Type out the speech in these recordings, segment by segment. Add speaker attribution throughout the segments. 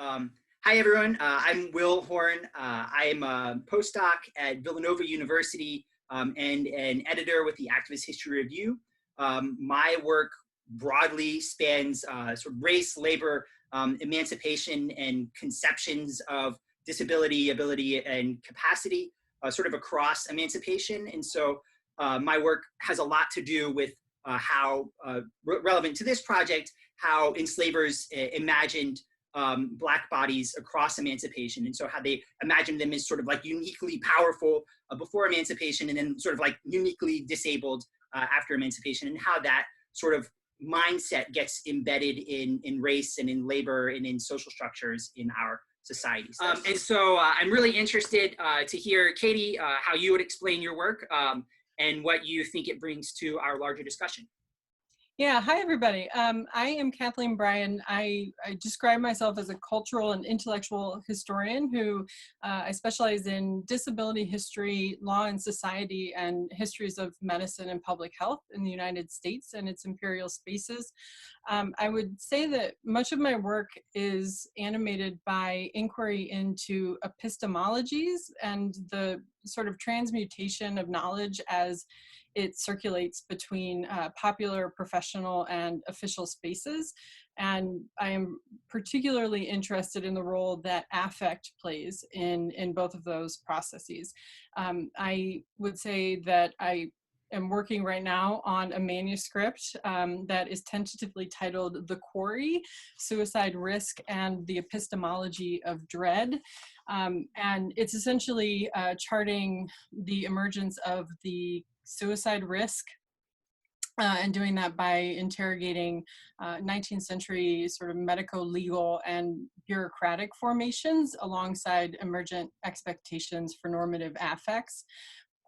Speaker 1: Hi, everyone. I'm Will Horn. I'm a postdoc at Villanova University and an editor with the Activist History Review. My work broadly spans sort of race, labor, emancipation, and conceptions of disability, ability, and capacity, sort of across emancipation. And so my work has a lot to do with how, relevant to this project, how enslavers imagined Black bodies across emancipation. And so how they imagined them as sort of like uniquely powerful before emancipation, and then sort of like uniquely disabled after emancipation, and how that sort of mindset gets embedded in race and in labor and in social structures in our societies. And so I'm really interested to hear, Katie, how you would explain your work and what you think it brings to our larger discussion.
Speaker 2: Yeah, hi everybody. I am Kathleen Bryan. I describe myself as a cultural and intellectual historian who I specialize in disability history, law and society, and histories of medicine and public health in the United States and its imperial spaces. I would say that much of my work is animated by inquiry into epistemologies and the sort of transmutation of knowledge as it circulates between popular, professional, and official spaces. And I am particularly interested in the role that affect plays in both of those processes. I would say that I am working right now on a manuscript that is tentatively titled The Quarry, Suicide Risk and the Epistemology of Dread. And it's essentially charting the emergence of the suicide risk and doing that by interrogating 19th century sort of medico-legal and bureaucratic formations alongside emergent expectations for normative affects,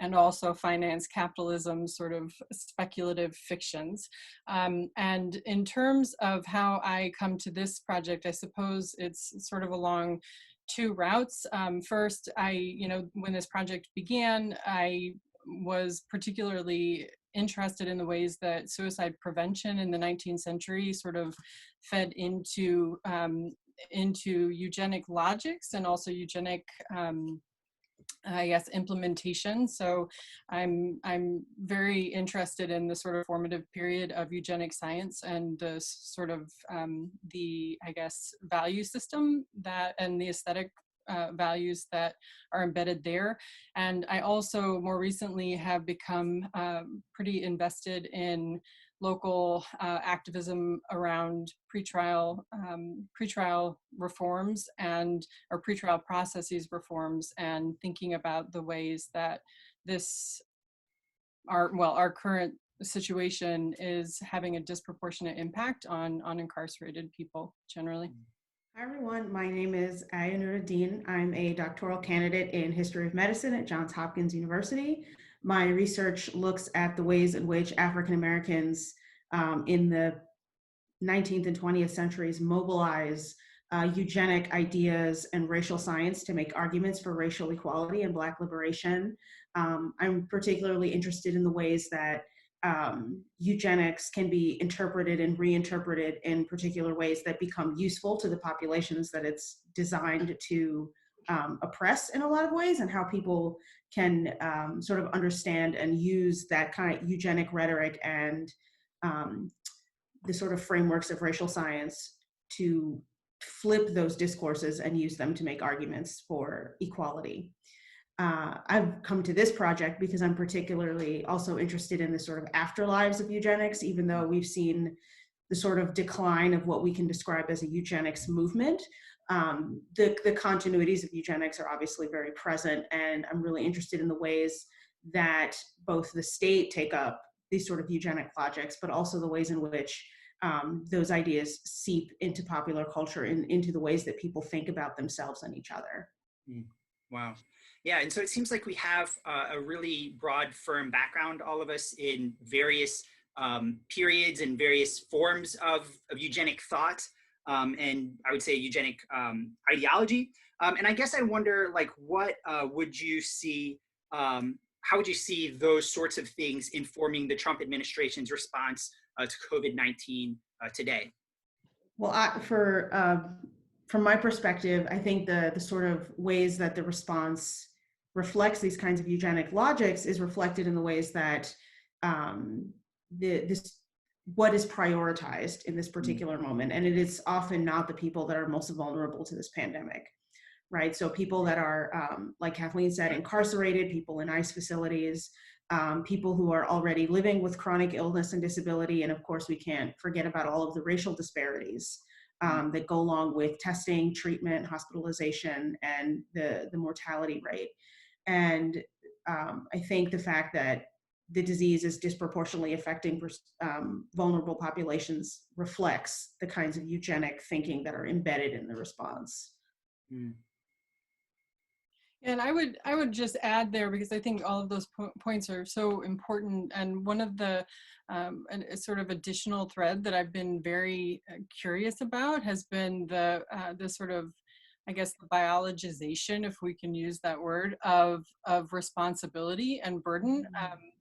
Speaker 2: and also finance capitalism sort of speculative fictions. And in terms of how I come to this project, I suppose it's sort of along two routes. First, when this project began, I was particularly interested in the ways that suicide prevention in the 19th century sort of fed into eugenic logics and also eugenic implementation. So I'm very interested in the sort of formative period of eugenic science and the sort of value system that and the aesthetic values that are embedded there. And I also more recently have become pretty invested in local activism around pretrial reforms or pretrial processes reforms, and thinking about the ways that our current situation is having a disproportionate impact on incarcerated people generally.
Speaker 3: Hi everyone, my name is Aya Nuruddin. I'm a doctoral candidate in history of medicine at Johns Hopkins University. My research looks at the ways in which African Americans in the 19th and 20th centuries mobilize eugenic ideas and racial science to make arguments for racial equality and Black liberation. I'm particularly interested in the ways that eugenics can be interpreted and reinterpreted in particular ways that become useful to the populations that it's designed to oppress in a lot of ways, and how people can sort of understand and use that kind of eugenic rhetoric and the sort of frameworks of racial science to flip those discourses and use them to make arguments for equality. I've come to this project because I'm particularly also interested in the sort of afterlives of eugenics, even though we've seen the sort of decline of what we can describe as a eugenics movement. The continuities of eugenics are obviously very present, and I'm really interested in the ways that both the state take up these sort of eugenic logics, but also the ways in which those ideas seep into popular culture and into the ways that people think about themselves and each other.
Speaker 1: Wow. Yeah, and so it seems like we have a really broad, firm background, all of us, in various periods and various forms of eugenic thought, and I would say eugenic ideology. And I guess I wonder, like, what would you see, how would you see those sorts of things informing the Trump administration's response to COVID-19 today?
Speaker 3: Well, from my perspective, I think the sort of ways that the response reflects these kinds of eugenic logics is reflected in the ways that what is prioritized in this particular moment. And it is often not the people that are most vulnerable to this pandemic, right? So people that are, like Kathleen said, incarcerated, people in ICE facilities, people who are already living with chronic illness and disability. And of course, we can't forget about all of the racial disparities that go along with testing, treatment, hospitalization, and the mortality rate. And I think the fact that the disease is disproportionately affecting vulnerable populations reflects the kinds of eugenic thinking that are embedded in the response.
Speaker 1: Mm.
Speaker 2: And I would just add there, because I think all of those points are so important. And one of the a sort of additional thread that I've been very curious about has been the sort of, I guess, the biologization, if we can use that word, of responsibility and burden,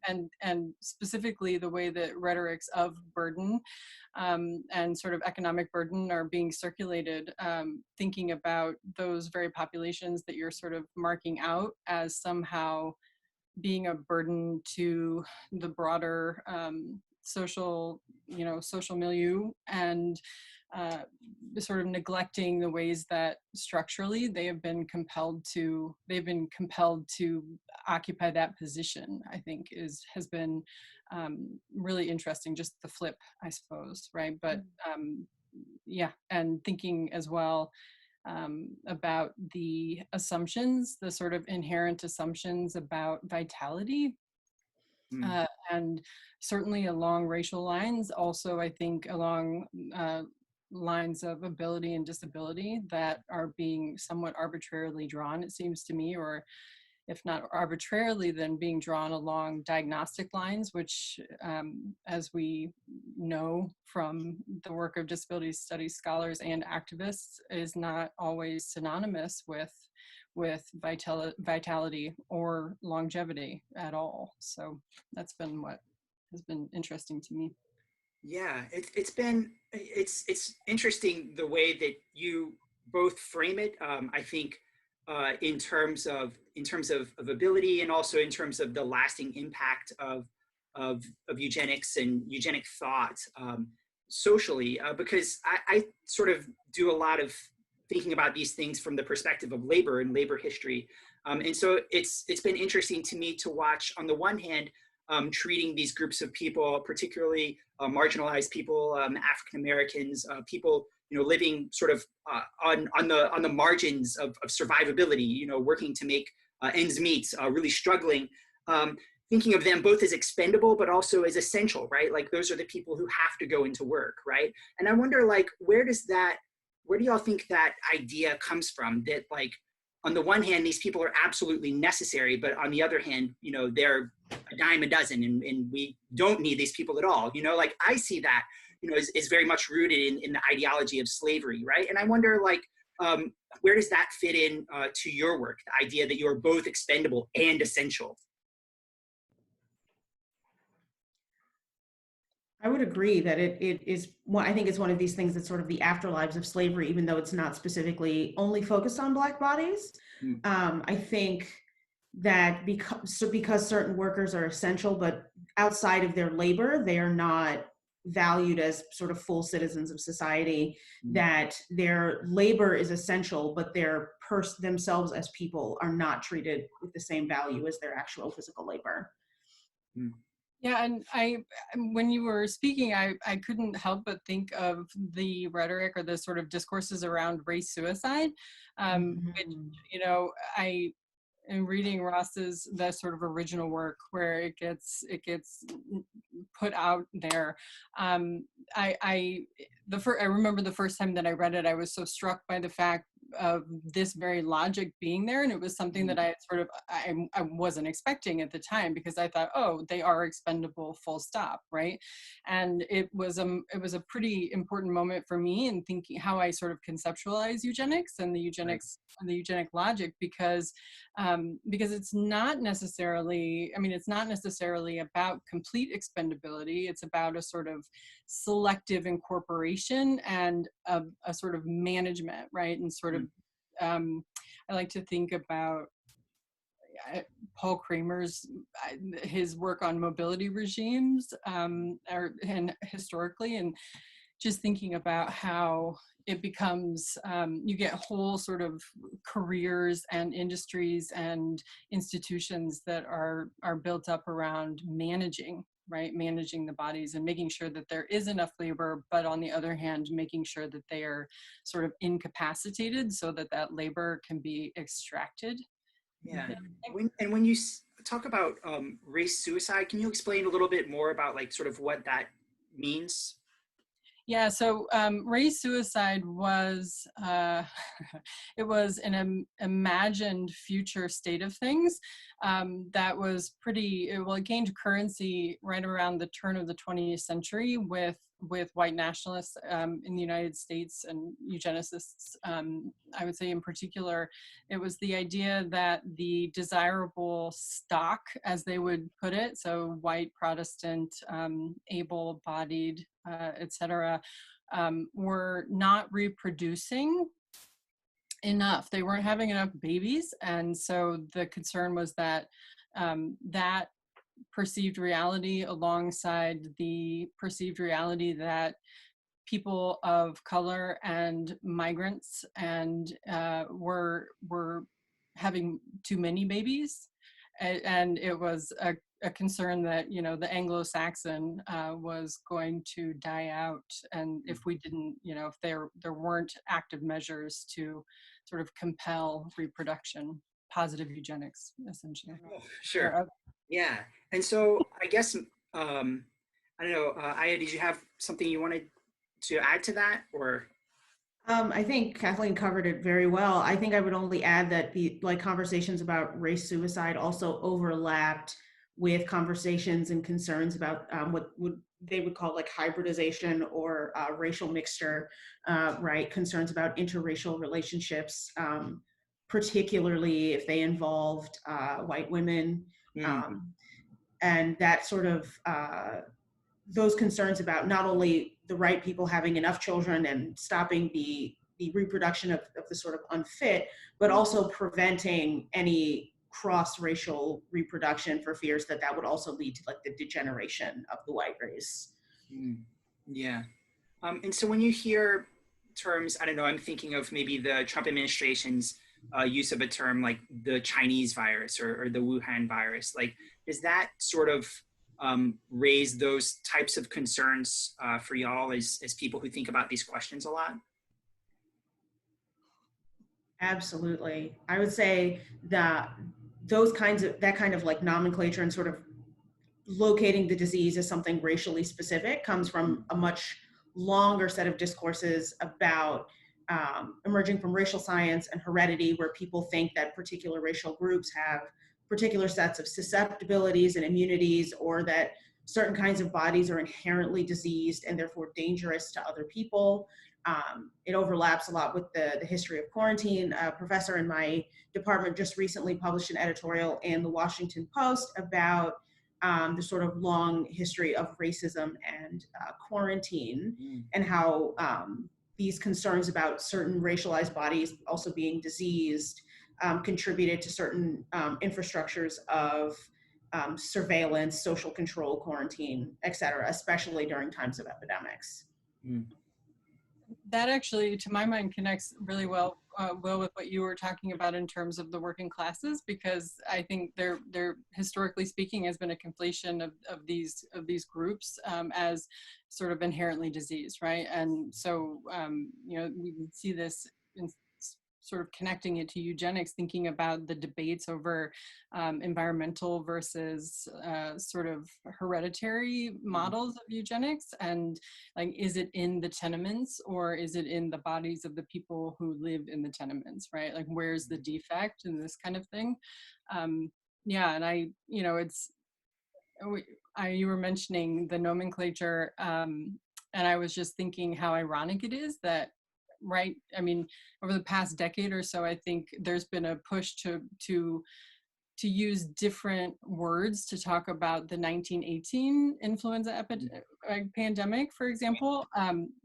Speaker 2: and specifically the way that rhetorics of burden and sort of economic burden are being circulated, thinking about those very populations that you're sort of marking out as somehow being a burden to the broader social milieu, and sort of neglecting the ways that structurally they've been compelled to occupy that position. I think has been really interesting, just the flip, I suppose, right? But yeah, and thinking as well about the assumptions, the sort of inherent assumptions about vitality, and certainly along racial lines, also I think along lines of ability and disability that are being somewhat arbitrarily drawn, it seems to me, or if not arbitrarily, then being drawn along diagnostic lines, which, as we know from the work of disability studies scholars and activists, is not always synonymous with vitality or longevity at all. So that's been what has been interesting to me.
Speaker 1: Yeah, it's interesting the way that you both frame it. I think in terms of ability, and also in terms of the lasting impact of eugenics and eugenic thought socially, because I sort of do a lot of thinking about these things from the perspective of labor and labor history, and so it's been interesting to me to watch, on the one hand, treating these groups of people, particularly marginalized people, African Americans, people living sort of on the margins of survivability, working to make ends meet, really struggling. Thinking of them both as expendable, but also as essential, right? Like those are the people who have to go into work, right? And I wonder, like, where do y'all think that idea comes from? That, like, on the one hand, these people are absolutely necessary, but on the other hand, they're a dime a dozen, and we don't need these people at all. Like, I see that, is very much rooted in the ideology of slavery, right? And I wonder, like, where does that fit in to your work, the idea that you're both expendable and essential?
Speaker 3: I would agree that it is, I think it's one of these things that's sort of the afterlives of slavery, even though it's not specifically only focused on Black bodies. I think that because certain workers are essential, but outside of their labor, they are not valued as sort of full citizens of society, that their labor is essential, but their themselves as people are not treated with the same value as their actual physical labor.
Speaker 2: Yeah, and when you were speaking, I couldn't help but think of the rhetoric or the sort of discourses around race suicide, which, I am reading Ross's, the sort of original work where it gets put out there. I remember the first time that I read it, I was so struck by the fact this very logic being there, and it was something that I had sort of I wasn't expecting at the time, because I thought, oh, they are expendable, full stop, right? And it was a pretty important moment for me in thinking how I sort of conceptualize eugenics and the eugenics and the eugenic logic, because it's not necessarily, I mean, it's not necessarily about complete expendability. It's about a sort of selective incorporation and a sort of management, right? And sort of, I like to think about Paul Kramer's, his work on mobility regimes, and historically, and just thinking about how it becomes, you get whole sort of careers and industries and institutions that are built up around managing, right? Managing the bodies and making sure that there is enough labor, but on the other hand, making sure that they are sort of incapacitated so that that labor can be extracted.
Speaker 1: Yeah. When you talk about race suicide, can you explain a little bit more about like sort of what that means?
Speaker 2: Yeah, so race suicide was, it was an imagined future state of things that was pretty, well, it gained currency right around the turn of the 20th century with white nationalists in the United States and eugenicists. I would say in particular, it was the idea that the desirable stock, as they would put it, so white, Protestant, able-bodied, etc., were not reproducing enough. They weren't having enough babies, and so the concern was that that perceived reality alongside the perceived reality that people of color and migrants and were having too many babies, and it was a concern that, you know, the Anglo-Saxon was going to die out, and if we didn't, you know, if there weren't active measures to sort of compel reproduction, positive eugenics, essentially.
Speaker 1: Oh, sure. Yeah. And so I guess, I don't know, Aya, did you have something you wanted to add to that, or?
Speaker 3: I think Kathleen covered it very well. I think I would only add that the conversations about race suicide also overlapped with conversations and concerns about what they would call like hybridization or racial mixture, right? Concerns about interracial relationships, particularly if they involved white women, and that sort of those concerns about not only the right people having enough children and stopping the reproduction of the sort of unfit, but also preventing any cross-racial reproduction for fears that that would also lead to like the degeneration of the white race.
Speaker 1: Yeah. And so when you hear terms, I don't know, I'm thinking of maybe the Trump administration's use of a term like the Chinese virus or the Wuhan virus, like, does that sort of raise those types of concerns for y'all as people who think about these questions a lot?
Speaker 3: Absolutely. I would say that that kind of like nomenclature and sort of locating the disease as something racially specific comes from a much longer set of discourses about emerging from racial science and heredity, where people think that particular racial groups have particular sets of susceptibilities and immunities, or that certain kinds of bodies are inherently diseased and therefore dangerous to other people. It overlaps a lot with the history of quarantine. A professor in my department just recently published an editorial in the Washington Post about the sort of long history of racism and quarantine, and how these concerns about certain racialized bodies also being diseased contributed to certain infrastructures of surveillance, social control, quarantine, et cetera, especially during times of epidemics.
Speaker 2: That actually, to my mind, connects really well, with what you were talking about in terms of the working classes, because I think there historically speaking has been a conflation of these groups as sort of inherently diseased, right? And so you know, we see this sort of connecting it to eugenics, thinking about the debates over environmental versus sort of hereditary models of eugenics, and like, is it in the tenements or is it in the bodies of the people who live in the tenements, right? Like, where's the defect and this kind of thing. Yeah, and I, you know, you were mentioning the nomenclature, and I was just thinking how ironic it is that, right, I mean, over the past decade or so, I think there's been a push to use different words to talk about the 1918 influenza pandemic, for example,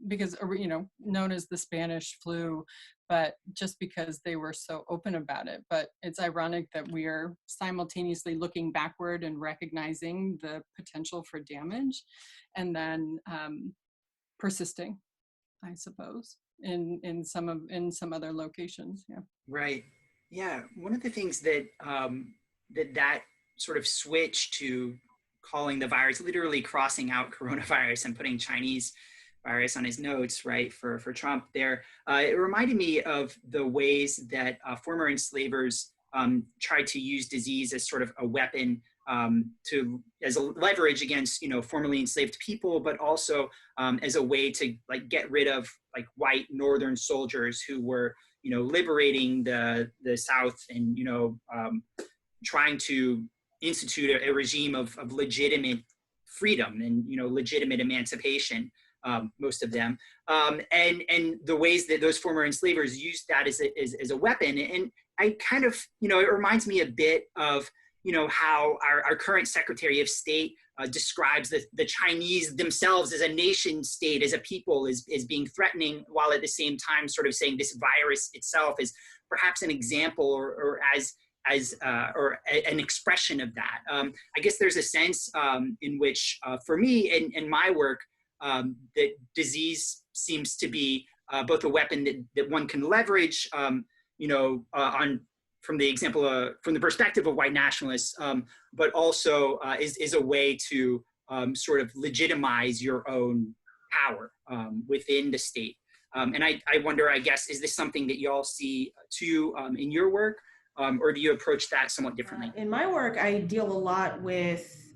Speaker 2: because, you know, known as the Spanish flu, but just because they were so open about it. But it's ironic that we are simultaneously looking backward and recognizing the potential for damage, and then persisting, I suppose, in some other locations. Yeah.
Speaker 1: Right. Yeah. One of the things that that sort of switch to calling the virus, literally crossing out coronavirus and putting Chinese virus on his notes, right, for Trump there, it reminded me of the ways that former enslavers tried to use disease as sort of a weapon, as a leverage against, you know, formerly enslaved people, but also as a way to like get rid of like white Northern soldiers who were, you know, liberating the South and, you know, trying to institute a regime of legitimate freedom and, you know, legitimate emancipation, most of them, and the ways that those former enslavers used that as a weapon. And I kind of, you know, it reminds me a bit of, you know, how our current Secretary of State describes the Chinese themselves as a nation state, as a people, is being threatening, while at the same time sort of saying this virus itself is perhaps an example or an expression of that. I guess there's a sense in which, for me and my work, that disease seems to be both a weapon that one can leverage, you know, from the example, from the perspective of white nationalists, but also is a way to sort of legitimize your own power within the state. And I wonder, I guess, is this something that you all see too in your work, or do you approach that somewhat differently?
Speaker 3: In my work, I deal a lot with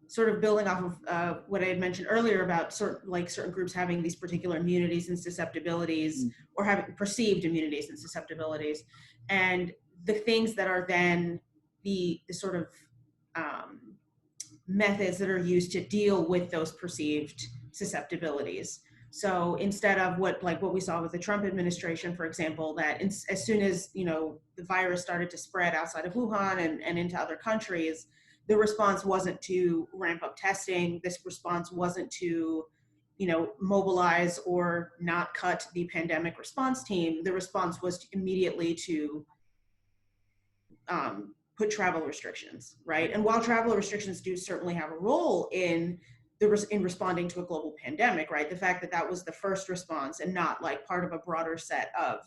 Speaker 3: sort of building off of what I had mentioned earlier about certain groups having these particular immunities and susceptibilities, or having perceived immunities and susceptibilities, and the things that are then the sort of methods that are used to deal with those perceived susceptibilities. So instead of what we saw with the Trump administration, for example, that as soon as, you know, the virus started to spread outside of Wuhan and into other countries, the response wasn't to ramp up testing. This response wasn't to, you know, mobilize or not cut the pandemic response team. The response was immediately to put travel restrictions, right? And while travel restrictions do certainly have a role in responding to a global pandemic, right? The fact that that was the first response and not like part of a broader set of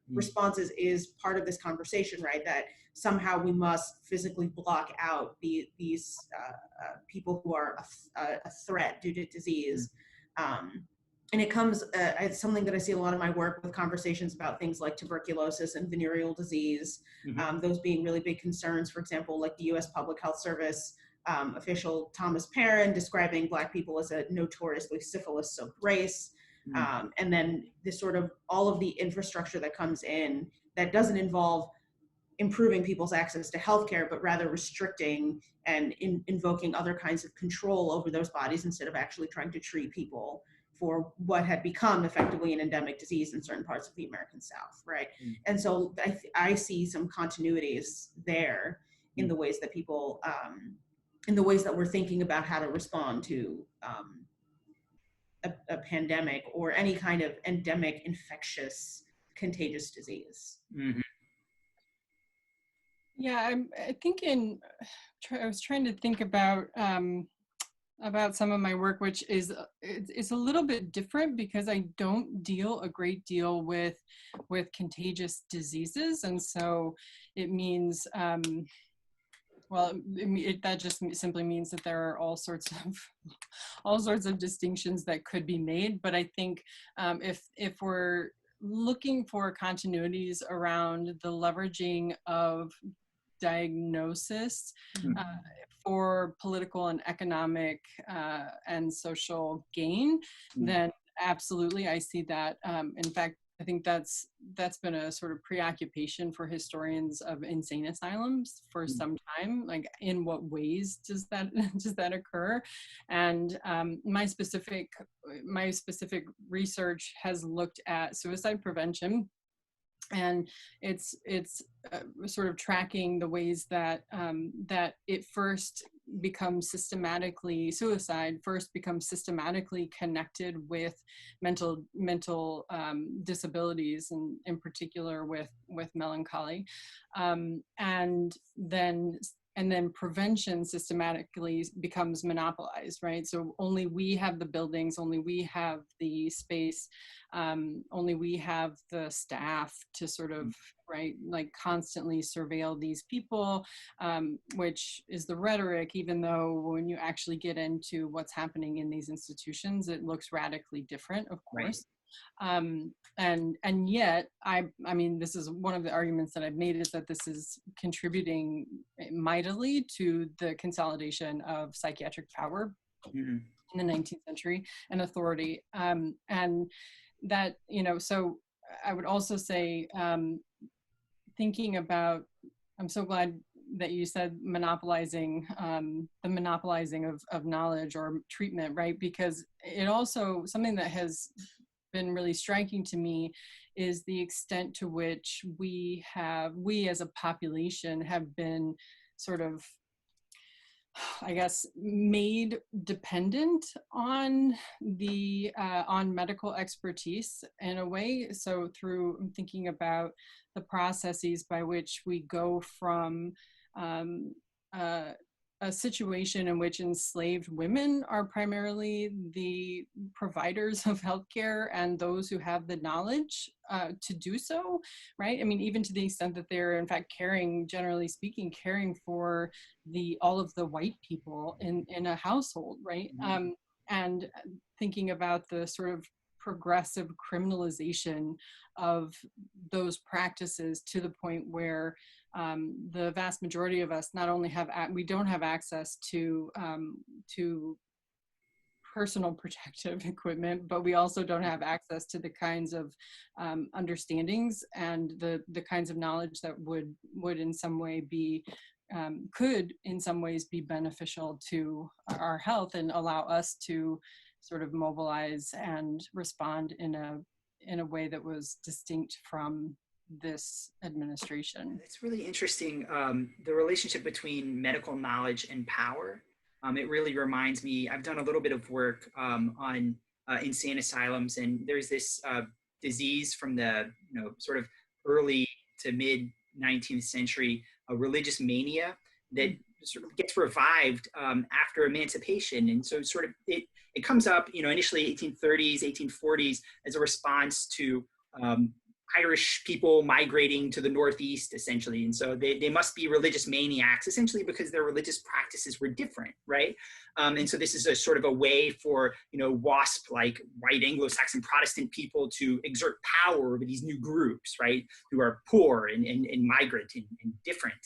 Speaker 3: responses is part of this conversation, right? That somehow we must physically block out these people who are a threat due to disease. And it comes, it's something that I see a lot in my work with conversations about things like tuberculosis and venereal disease, those being really big concerns. For example, like the US Public Health Service official Thomas Perrin describing Black people as a notoriously syphilis-soaked race. And then this sort of all of the infrastructure that comes in that doesn't involve improving people's access to healthcare, but rather restricting and invoking other kinds of control over those bodies instead of actually trying to treat people for what had become effectively an endemic disease in certain parts of the American South, right? And so I see some continuities there in the ways that people, in the ways that we're thinking about how to respond to a pandemic or any kind of endemic, infectious, contagious disease.
Speaker 2: Yeah, I think I was trying to think about some of my work, which is it's a little bit different because I don't deal a great deal with contagious diseases, and so it means that just simply means that there are all sorts of distinctions that could be made. But I think if we're looking for continuities around the leveraging of diagnosis for political and economic and social gain, then absolutely I see that. In fact, I think that's been a sort of preoccupation for historians of insane asylums for some time. Like, in what ways does that occur? And my specific research has looked at suicide prevention, and it's sort of tracking the ways that it suicide first becomes systematically connected with mental disabilities, and in particular with melancholy, and then prevention systematically becomes monopolized, right? So only we have the buildings, only we have the space, only we have the staff to sort of, right, like constantly surveil these people, which is the rhetoric, even though when you actually get into what's happening in these institutions, it looks radically different, of course. Right. And yet, I mean, this is one of the arguments that I've made, is that this is contributing mightily to the consolidation of psychiatric power in the 19th century and authority. And that, you know, so I would also say, thinking about, I'm so glad that you said monopolizing, the monopolizing of knowledge or treatment, right? Because it also, something that has been really striking to me is the extent to which we as a population have been sort of, I guess, made dependent on on medical expertise in a way. So through thinking about the processes by which we go from a situation in which enslaved women are primarily the providers of healthcare and those who have the knowledge to do so, right? I mean, even to the extent that they're in fact caring, generally speaking, caring for all of the white people in a household, right? And thinking about the sort of progressive criminalization of those practices to the point where the vast majority of us not only don't have access to personal protective equipment, but we also don't have access to the kinds of understandings and the kinds of knowledge that would in some way be could in some ways be beneficial to our health and allow us to sort of mobilize and respond in a way that was distinct from this administration.
Speaker 1: It's really interesting, the relationship between medical knowledge and power. It really reminds me, I've done a little bit of work on insane asylums, and there's this disease from the sort of early to mid 19th century, a religious mania that sort of gets revived after emancipation. And so sort of it comes up, initially 1830s, 1840s as a response to Irish people migrating to the Northeast, essentially. And so they must be religious maniacs, essentially because their religious practices were different, right? And so this is a sort of a way for, WASP, like white Anglo-Saxon Protestant people, to exert power over these new groups, right? Who are poor and migrant and different.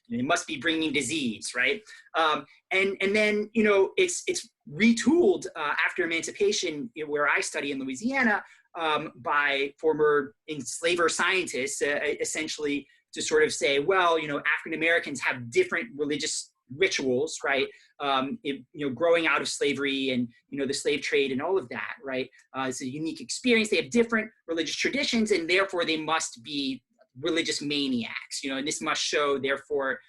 Speaker 1: And they must be bringing disease, right? And then, it's retooled after emancipation, where I study in Louisiana, by former enslaver scientists, essentially to sort of say, well, African Americans have different religious rituals, right? Growing out of slavery and, the slave trade and all of that, right? It's a unique experience. They have different religious traditions, and therefore they must be religious maniacs, and this must show, therefore,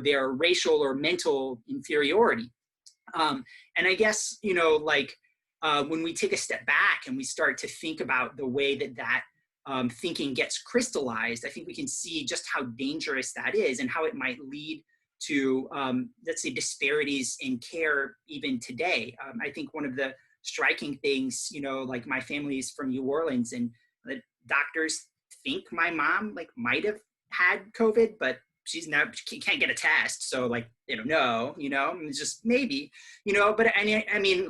Speaker 1: their racial or mental inferiority. And I guess, when we take a step back and we start to think about the way that thinking gets crystallized, I think we can see just how dangerous that is and how it might lead to, let's say, disparities in care even today. I think one of the striking things, like my family is from New Orleans, and the doctors think my mom might have had COVID, but she can't get a test. So they don't know, it's just maybe, but I mean,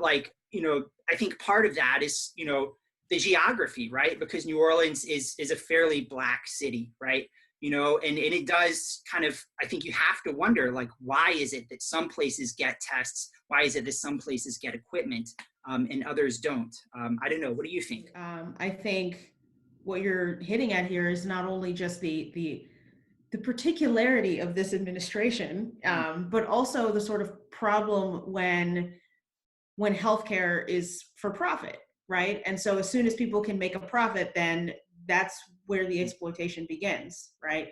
Speaker 1: I think part of that is, the geography, right? Because New Orleans is a fairly Black city, right? And it does kind of, I think you have to wonder, like, why is it that some places get tests? Why is it that some places get equipment and others don't? I don't know. What do you think?
Speaker 3: I think what you're hitting at here is not only just the particularity of this administration, but also the sort of problem when healthcare is for profit, right? And so as soon as people can make a profit, then that's where the exploitation begins, right?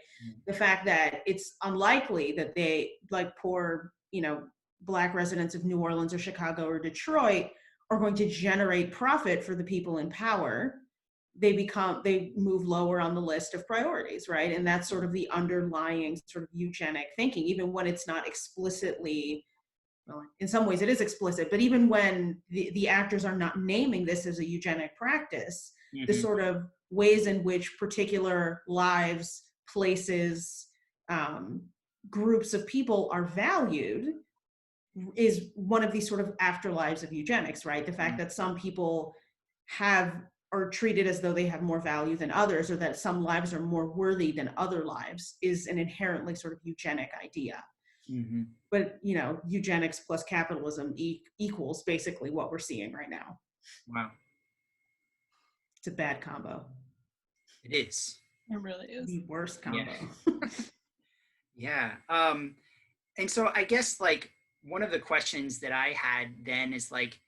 Speaker 3: The fact that it's unlikely that they, like poor, Black residents of New Orleans or Chicago or Detroit, are going to generate profit for the people in power. They move lower on the list of priorities, right? And that's sort of the underlying sort of eugenic thinking, even when it's not explicitly, well, in some ways it is explicit, but even when the actors are not naming this as a eugenic practice, the sort of ways in which particular lives, places, groups of people are valued is one of these sort of afterlives of eugenics, right? The fact that some people are treated as though they have more value than others, or that some lives are more worthy than other lives, is an inherently sort of eugenic idea. But eugenics plus capitalism equals basically what we're seeing right now.
Speaker 1: Wow.
Speaker 3: It's a bad combo.
Speaker 1: It is.
Speaker 2: It really is.
Speaker 3: The worst combo.
Speaker 1: Yeah. And so I guess, like, one of the questions that I had then is, like,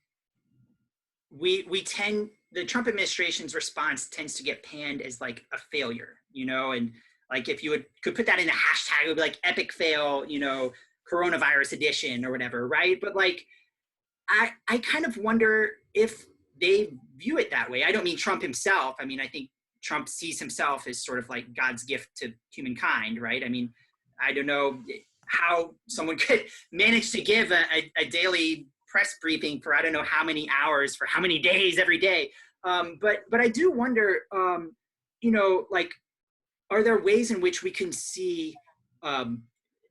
Speaker 1: the Trump administration's response tends to get panned as like a failure, and like if you could put that in a hashtag, it would be like epic fail, coronavirus edition or whatever, right? But like, I kind of wonder if they view it that way. I don't mean Trump himself. I mean, I think Trump sees himself as sort of like God's gift to humankind, right? I mean, I don't know how someone could manage to give a daily press briefing for I don't know how many hours for how many days every day. But I do wonder, like, are there ways in which we can see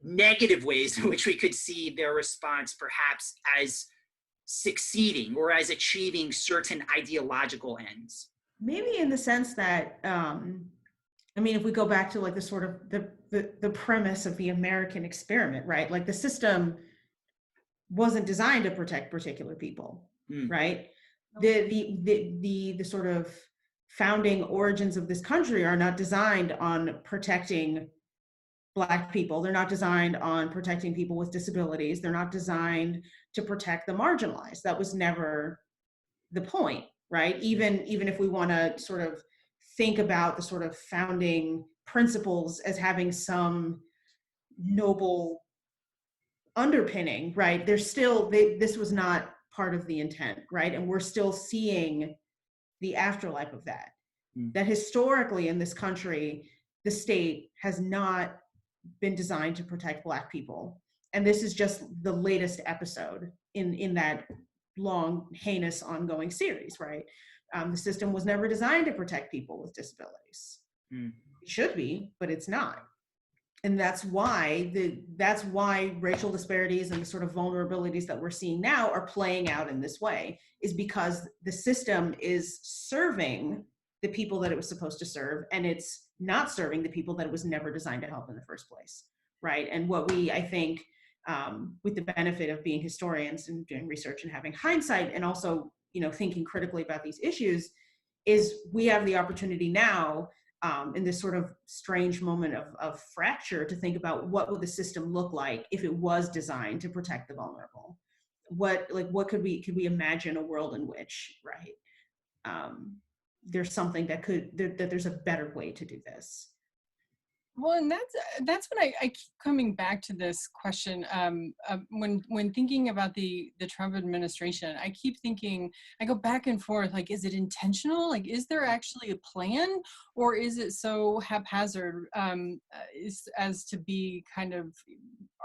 Speaker 1: negative ways in which we could see their response perhaps as succeeding or as achieving certain ideological ends?
Speaker 3: Maybe in the sense that, I mean, if we go back to like the sort of the premise of the American experiment, right? Like the system wasn't designed to protect particular people, right? The sort of founding origins of this country are not designed on protecting Black people. They're not designed on protecting people with disabilities. They're not designed to protect the marginalized. That was never the point, right? Even if we want to sort of think about the sort of founding principles as having some noble underpinning, right? There's still, this was not part of the intent, right? And we're still seeing the afterlife of that. That historically in this country, the state has not been designed to protect Black people. And this is just the latest episode in that long, heinous, ongoing series, right? The system was never designed to protect people with disabilities. It should be, but it's not. And that's why racial disparities and the sort of vulnerabilities that we're seeing now are playing out in this way, is because the system is serving the people that it was supposed to serve, and it's not serving the people that it was never designed to help in the first place, right? And what we, I think, with the benefit of being historians and doing research and having hindsight, and also, thinking critically about these issues, is we have the opportunity now, in this sort of strange moment of fracture, to think about what would the system look like if it was designed to protect the vulnerable. What could we imagine a world in which, right? There's something that there's a better way to do this.
Speaker 2: Well, and that's when I keep coming back to this question. When thinking about the Trump administration, I keep thinking, I go back and forth, like, is it intentional? Like, is there actually a plan, or is it so haphazard as to be kind of,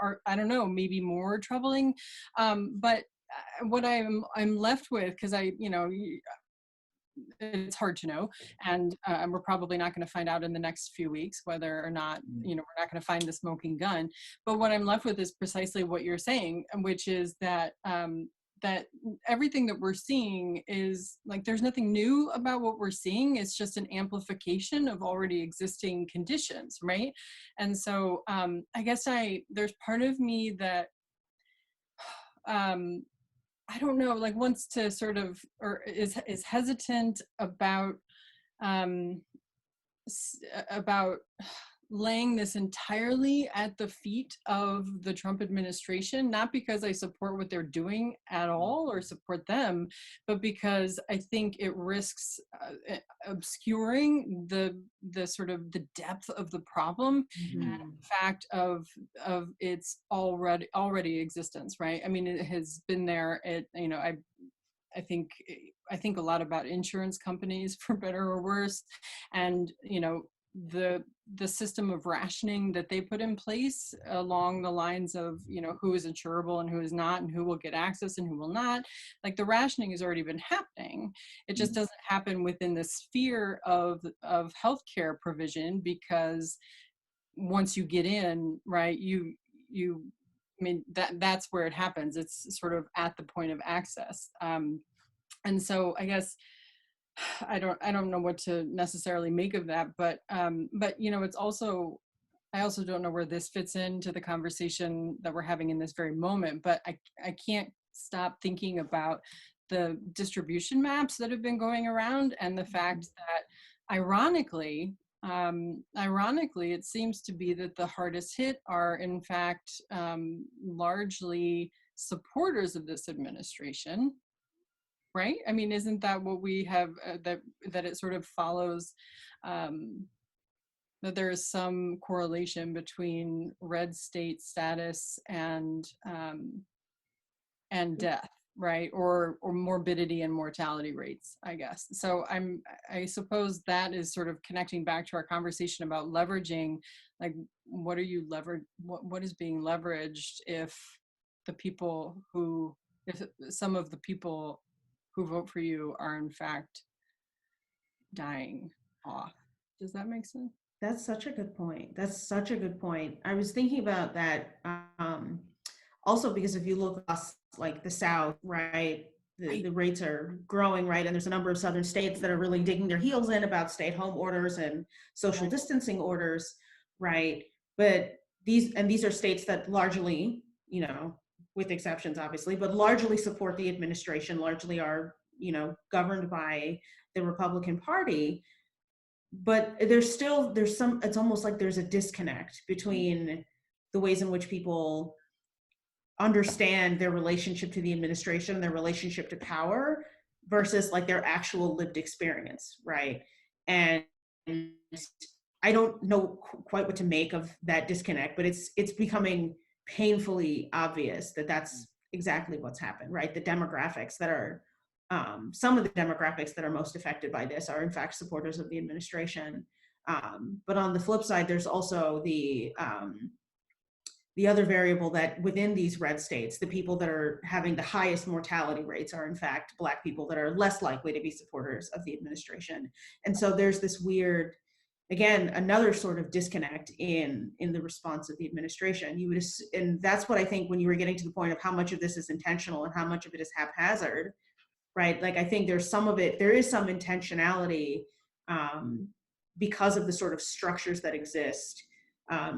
Speaker 2: or I don't know, maybe more troubling? But what I'm left with, because it's hard to know, and we're probably not going to find out in the next few weeks whether or not, we're not going to find the smoking gun. But what I'm left with is precisely what you're saying, which is that that everything that we're seeing is like, there's nothing new about what we're seeing. It's just an amplification of already existing conditions, right? And so I guess there's part of me that I don't know, like wants to sort of, or is hesitant about laying this entirely at the feet of the Trump administration, not because I support what they're doing at all or support them, but because I think it risks obscuring the sort of the depth of the problem and the fact of its already existence, right? I mean, it has been there. I think a lot about insurance companies, for better or worse, and the system of rationing that they put in place along the lines of who is insurable and who is not, and who will get access and who will not. Like, the rationing has already been happening. It just doesn't happen within the sphere of healthcare provision, because once you get in, right, I mean, that's where it happens. It's sort of at the point of access. And so I guess I don't know what to necessarily make of that, but it's also, I also don't know where this fits into the conversation that we're having in this very moment, but I can't stop thinking about the distribution maps that have been going around, and the fact that ironically, it seems to be that the hardest hit are in fact largely supporters of this administration. Right? I mean, isn't that what we have, that it sort of follows, that there is some correlation between red state status and death, right? Or morbidity and mortality rates, I guess. So I suppose that is sort of connecting back to our conversation about leveraging, like, what is being leveraged if some of the people who vote for you are in fact dying off. Does that make sense?
Speaker 3: That's such a good point. I was thinking about that also because if you look across like the South, right, the rates are growing, right? And there's a number of southern states that are really digging their heels in about stay-at-home orders and social distancing orders, right? But these are states that largely, with exceptions obviously, but largely support the administration, largely are, governed by the Republican Party. But it's almost like there's a disconnect between the ways in which people understand their relationship to the administration, their relationship to power, versus like their actual lived experience, right? And I don't know quite what to make of that disconnect, but it's becoming painfully obvious that that's exactly what's happened, right? The demographics that are, some of the demographics that are most affected by this are in fact supporters of the administration. But on the flip side, there's also the other variable that within these red states, the people that are having the highest mortality rates are in fact Black people that are less likely to be supporters of the administration. And so there's this weird, again, another sort of disconnect in the response of the administration. And that's what I think when you were getting to the point of how much of this is intentional and how much of it is haphazard, right? Like, I think there is some intentionality because of the sort of structures that exist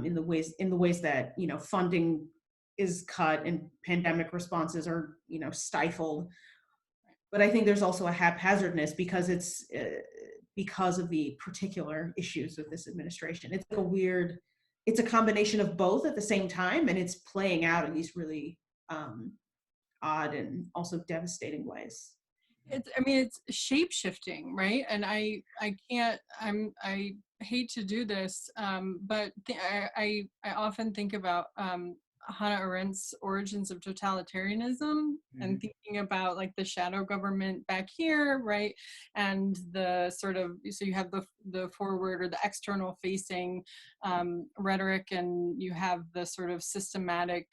Speaker 3: in the ways that, funding is cut and pandemic responses are, stifled. But I think there's also a haphazardness because it's because of the particular issues with this administration. It's a combination of both at the same time, and it's playing out in these really odd and also devastating ways.
Speaker 2: It's shape shifting, right? And I hate to do this, but I often think about Hannah Arendt's Origins of Totalitarianism, and thinking about like the shadow government back here, right? And the sort of, so you have the forward or the external facing rhetoric, and you have the sort of systematic,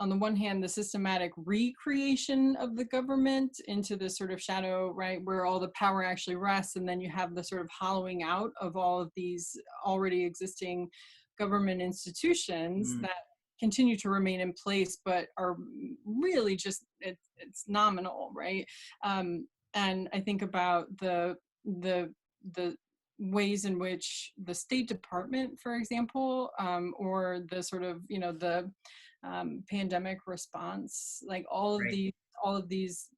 Speaker 2: on the one hand, the systematic recreation of the government into the sort of shadow, right, where all the power actually rests, and then you have the sort of hollowing out of all of these already existing government institutions that continue to remain in place, but are really just, it's nominal, right? And I think about the ways in which the State Department, for example, or the sort of, the pandemic response, like all of these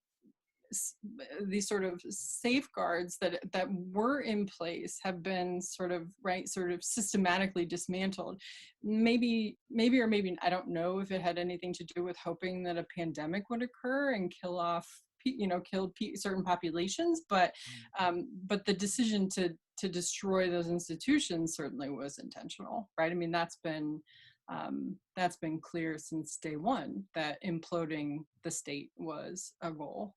Speaker 2: sort of safeguards that were in place have been sort of systematically dismantled. Maybe or maybe, I don't know if it had anything to do with hoping that a pandemic would occur and kill certain populations, but the decision to destroy those institutions certainly was intentional, right? I mean, that's been clear since day one, that imploding the state was a goal.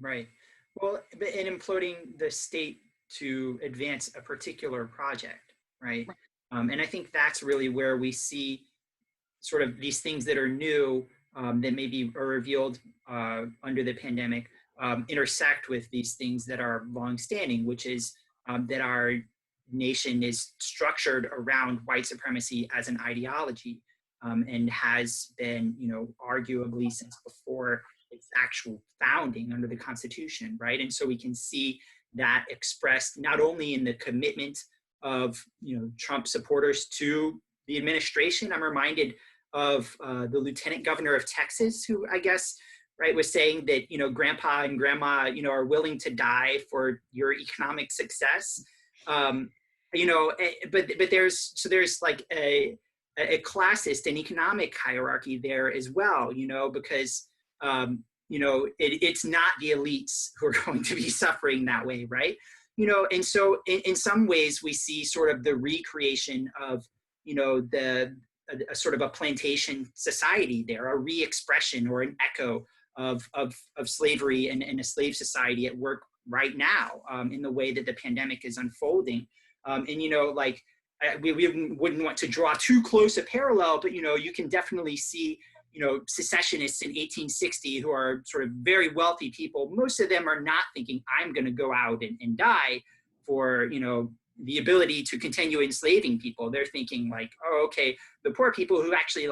Speaker 1: Right. Well, but in imploding the state to advance a particular project, right? And I think that's really where we see sort of these things that are new, that maybe are revealed under the pandemic, intersect with these things that are longstanding, which is that our nation is structured around white supremacy as an ideology, and has been, arguably since before its actual founding under the Constitution, right? And so we can see that expressed not only in the commitment of, Trump supporters to the administration. I'm reminded of the Lieutenant Governor of Texas, who I guess, right, was saying that, grandpa and grandma, are willing to die for your economic success. But there's like a classist and economic hierarchy there as well, because it's not the elites who are going to be suffering that way, right? And so in some ways we see sort of the recreation of, a sort of a plantation society there, a re-expression or an echo of slavery and a slave society at work right now, in the way that the pandemic is unfolding. We wouldn't want to draw too close a parallel, but, you can definitely see, secessionists in 1860 who are sort of very wealthy people. Most of them are not thinking, I'm going to go out and die for, the ability to continue enslaving people. They're thinking like, oh, okay, the poor people who actually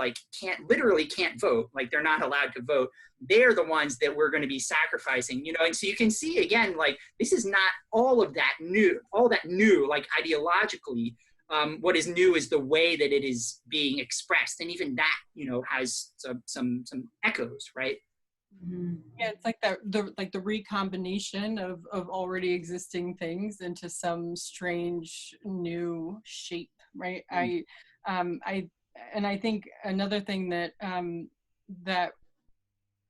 Speaker 1: literally can't vote, like they're not allowed to vote, they're the ones that we're going to be sacrificing, and so you can see again, like, this is not all that new, like ideologically. What is new is the way that it is being expressed, and even that, has some echoes, right?
Speaker 2: Mm-hmm. Yeah, it's like the recombination of already existing things into some strange new shape, right? Mm-hmm. I think another thing that that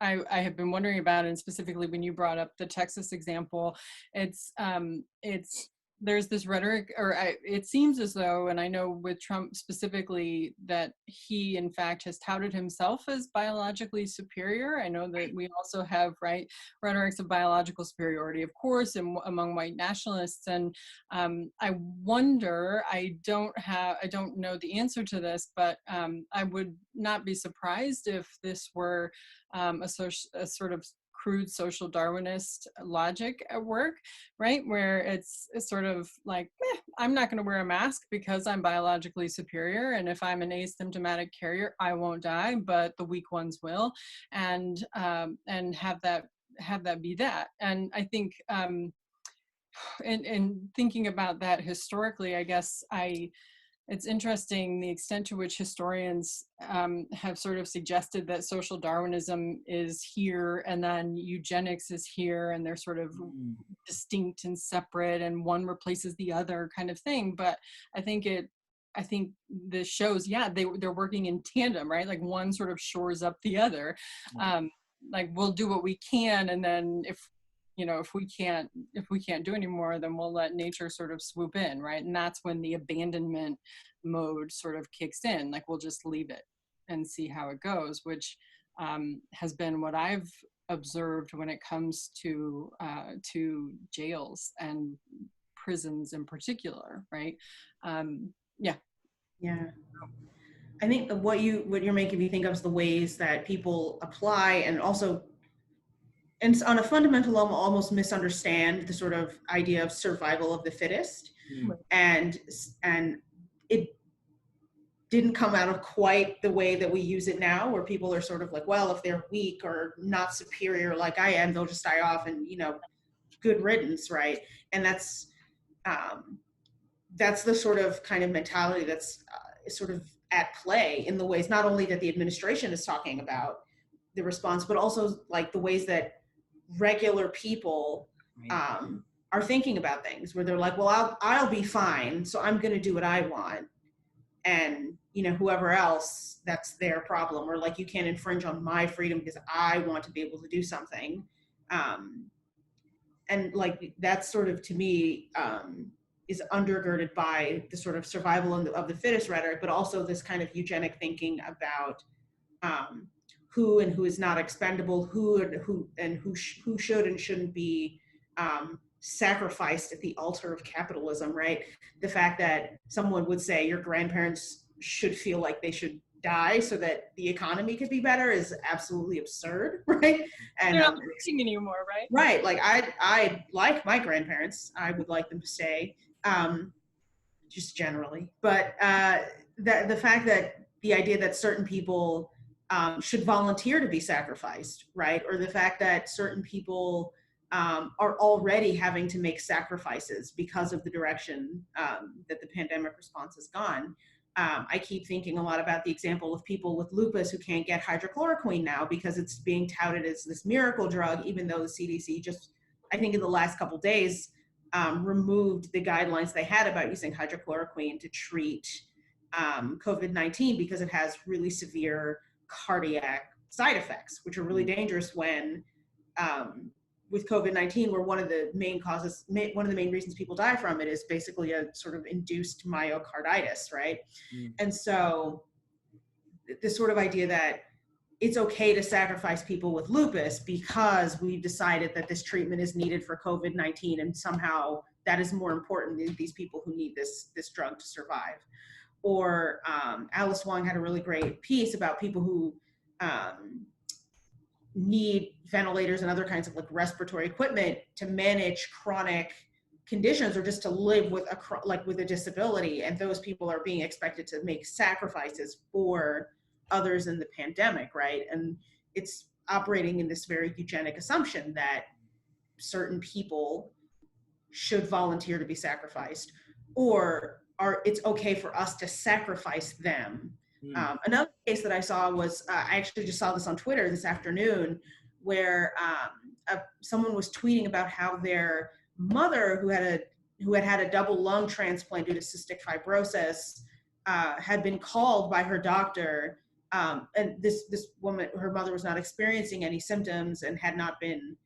Speaker 2: I have been wondering about, and specifically when you brought up the Texas example, it's there's this rhetoric, it seems as though, and I know with Trump specifically, that he in fact has touted himself as biologically superior. I know that we also have, right, rhetorics of biological superiority, of course, among white nationalists. And I wonder, I don't know the answer to this, but I would not be surprised if this were a sort of crude social Darwinist logic at work, right? Where it's sort of like, I'm not going to wear a mask because I'm biologically superior, and if I'm an asymptomatic carrier, I won't die, but the weak ones will, and have that be that. And I think, in thinking about that historically, I guess it's interesting the extent to which historians have sort of suggested that social Darwinism is here and then eugenics is here, and they're sort of distinct and separate, and one replaces the other kind of thing. But I think this shows, yeah, they're working in tandem, right? Like one sort of shores up the other. Like we'll do what we can, and then if we can't do anymore, then we'll let nature sort of swoop in, right? And that's when the abandonment mode sort of kicks in. Like we'll just leave it and see how it goes, which has been what I've observed when it comes to jails and prisons in particular, right? Yeah.
Speaker 3: I think what you're making me think of is the ways that people apply, and also, and on a fundamental level, almost misunderstand the sort of idea of survival of the fittest. And it didn't come out of quite the way that we use it now, where people are sort of like, well, if they're weak or not superior like I am, they'll just die off, and good riddance, right? And that's the sort of kind of mentality that's sort of at play in the ways not only that the administration is talking about the response, but also like the ways that regular people are thinking about things, where they're like, well, I'll be fine, so I'm going to do what I want, and whoever else, that's their problem, or like, you can't infringe on my freedom because I want to be able to do something. And like, that's sort of, to me, is undergirded by the sort of survival of the fittest rhetoric, but also this kind of eugenic thinking about who and who is not expendable, who should and shouldn't be sacrificed at the altar of capitalism, right? The fact that someone would say your grandparents should feel like they should die so that the economy could be better is absolutely absurd, right? And
Speaker 2: they're not working anymore, right?
Speaker 3: Right. Like, I like my grandparents. I would like them to stay, just generally. But the fact that the idea that certain people should volunteer to be sacrificed, right? Or the fact that certain people are already having to make sacrifices because of the direction that the pandemic response has gone. I keep thinking a lot about the example of people with lupus who can't get hydrochloroquine now because it's being touted as this miracle drug, even though the CDC just, I think in the last couple of days, removed the guidelines they had about using hydrochloroquine to treat COVID-19 because it has really severe cardiac side effects, which are really dangerous when with COVID-19, where one of the main reasons people die from it is basically a sort of induced myocarditis, right? And so this sort of idea that it's okay to sacrifice people with lupus because we've decided that this treatment is needed for COVID-19, and somehow that is more important than these people who need this drug to survive. Or Alice Wong had a really great piece about people who need ventilators and other kinds of like respiratory equipment to manage chronic conditions, or just to live with a disability, and those people are being expected to make sacrifices for others in the pandemic, right? And it's operating in this very eugenic assumption that certain people should volunteer to be sacrificed, or it's okay for us to sacrifice them. Another case that I saw was, I actually just saw this on Twitter this afternoon, where someone was tweeting about how their mother, who had a double lung transplant due to cystic fibrosis, had been called by her doctor, and this woman, her mother was not experiencing any symptoms and had not been,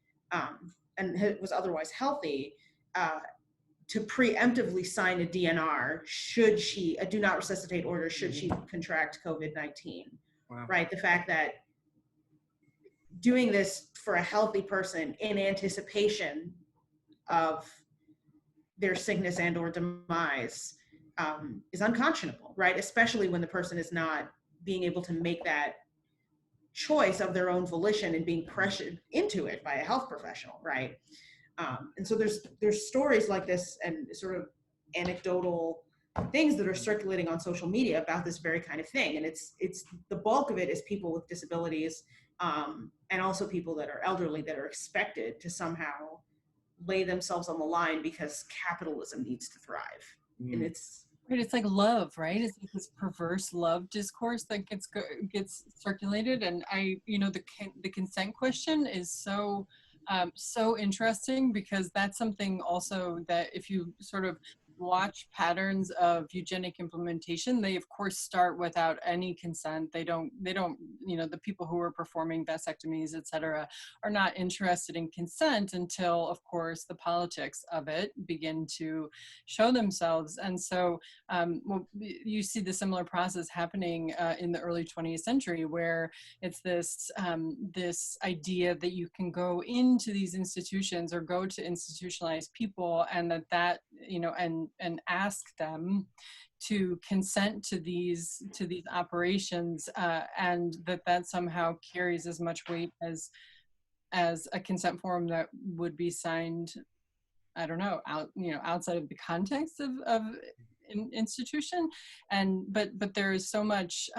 Speaker 3: and was otherwise healthy, to preemptively sign a DNR a do not resuscitate order, should she contract COVID-19. Wow. Right? The fact that doing this for a healthy person in anticipation of their sickness and or demise is unconscionable, right? Especially when the person is not being able to make that choice of their own volition and being pressured into it by a health professional, right? And so there's stories like this and sort of anecdotal things that are circulating on social media about this very kind of thing. And it's the bulk of it is people with disabilities, and also people that are elderly that are expected to somehow lay themselves on the line because capitalism needs to thrive. And it's
Speaker 2: like love, right? It's like this perverse love discourse that gets circulated. And the consent question is so interesting, because that's something also that if you sort of watch patterns of eugenic implementation, they of course start without any consent. They don't, the people who are performing vasectomies, et cetera, are not interested in consent until, of course, the politics of it begin to show themselves. And so you see the similar process happening in the early 20th century, where it's this idea that you can go into these institutions or go to institutionalized people, and that and ask them to consent to these operations, and that somehow carries as much weight as a consent form that would be signed, I don't know, outside of the context of institution, but there's so much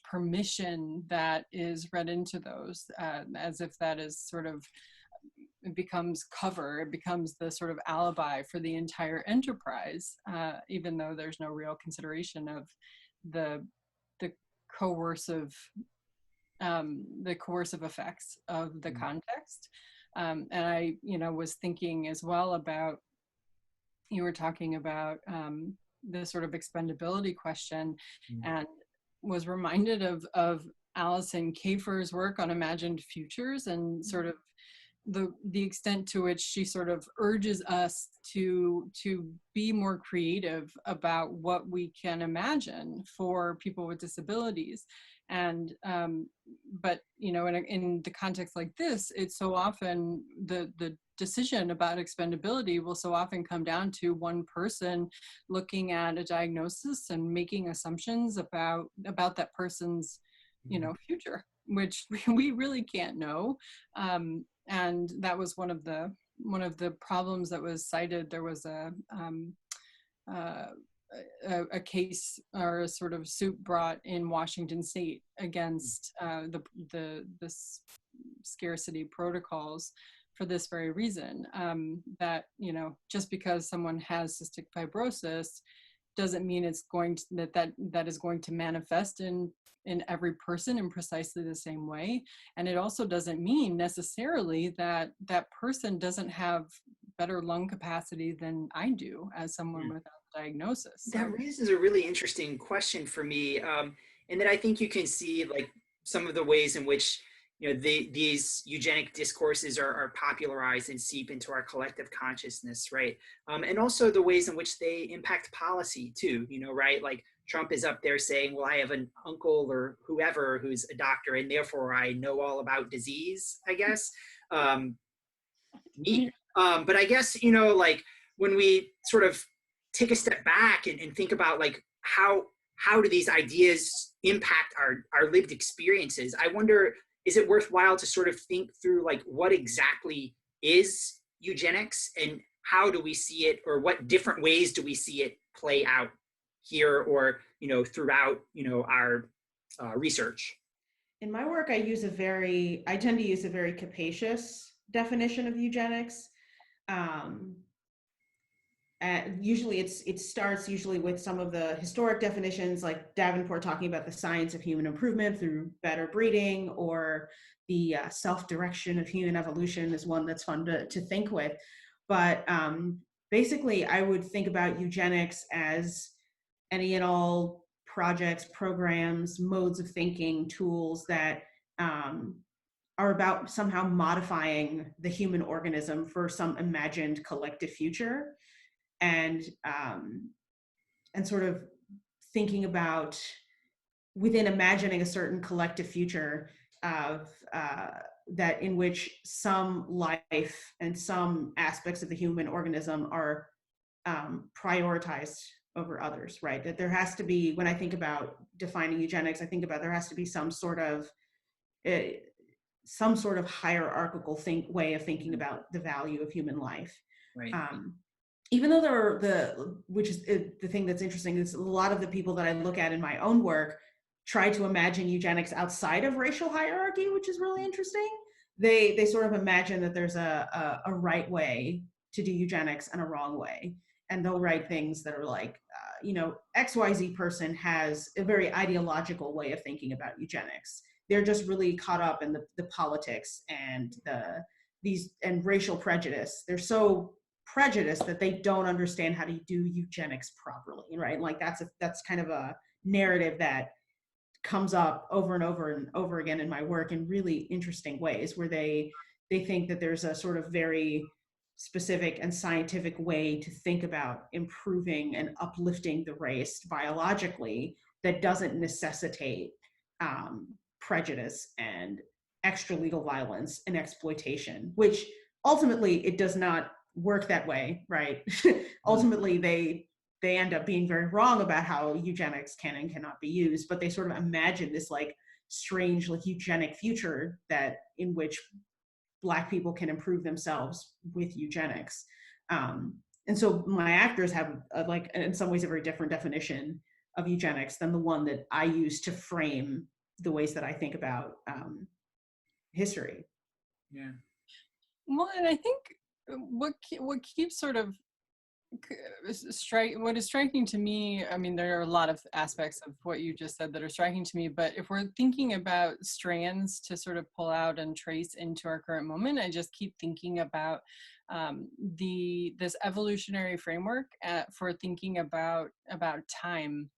Speaker 2: permission that is read into those, as if that is sort of, it becomes cover, it becomes the sort of alibi for the entire enterprise, even though there's no real consideration of the coercive effects of the context. And I, was thinking as well about, you were talking about the sort of expendability question, and was reminded of Alison Kafer's work on imagined futures, and sort of the extent to which she sort of urges us to be more creative about what we can imagine for people with disabilities. And but in the context like this, it's so often the decision about expendability will so often come down to one person looking at a diagnosis and making assumptions about that person's future, which we really can't know. And that was one of the problems that was cited. There was a case, or a sort of suit brought in Washington State against the scarcity protocols for this very reason, that just because someone has cystic fibrosis doesn't mean it's going to, that is going to manifest in every person in precisely the same way. And it also doesn't mean necessarily that that person doesn't have better lung capacity than I do as someone without diagnosis.
Speaker 1: That raises a really interesting question for me, and that I think you can see like some of the ways in which these eugenic discourses are popularized and seep into our collective consciousness, right? And also the ways in which they impact policy too, right? Like Trump is up there saying, well, I have an uncle or whoever who's a doctor, and therefore I know all about disease, I guess. Neat. But I guess, like when we sort of take a step back and think about like how do these ideas impact our lived experiences, I wonder, is it worthwhile to sort of think through like what exactly is eugenics, and how do we see it, or what different ways do we see it play out here, or throughout our research?
Speaker 3: In my work, I tend to use a very capacious definition of eugenics. Usually it starts with some of the historic definitions, like Davenport talking about the science of human improvement through better breeding, or the self-direction of human evolution is one that's fun to think with. But basically, I would think about eugenics as any and all projects, programs, modes of thinking, tools that are about somehow modifying the human organism for some imagined collective future. And sort of thinking about, within imagining a certain collective future of that in which some life and some aspects of the human organism are prioritized over others, right? That there has to be, when I think about defining eugenics, I think about there has to be some sort of hierarchical way of thinking about the value of human life.
Speaker 1: Right.
Speaker 3: Even though which is the thing that's interesting, is a lot of the people that I look at in my own work try to imagine eugenics outside of racial hierarchy, which is really interesting. They sort of imagine that there's a right way to do eugenics and a wrong way, and they'll write things that are like, XYZ person has a very ideological way of thinking about eugenics. They're just really caught up in the politics and and racial prejudice. They're so prejudiced that they don't understand how to do eugenics properly, right? Like that's kind of a narrative that comes up over and over and over again in my work in really interesting ways, where they think that there's a sort of very specific and scientific way to think about improving and uplifting the race biologically that doesn't necessitate prejudice and extra legal violence and exploitation, which ultimately it does not work that way, right? Ultimately, they end up being very wrong about how eugenics can and cannot be used, but they sort of imagine this like strange like eugenic future that in which Black people can improve themselves with eugenics. And so my actors have like, in some ways, a very different definition of eugenics than the one that I use to frame the ways that I think about history.
Speaker 1: Yeah.
Speaker 2: Well, and I think what keeps sort of what is striking to me, I mean, there are a lot of aspects of what you just said that are striking to me, but if we're thinking about strands to sort of pull out and trace into our current moment, I just keep thinking about this evolutionary framework for thinking about time,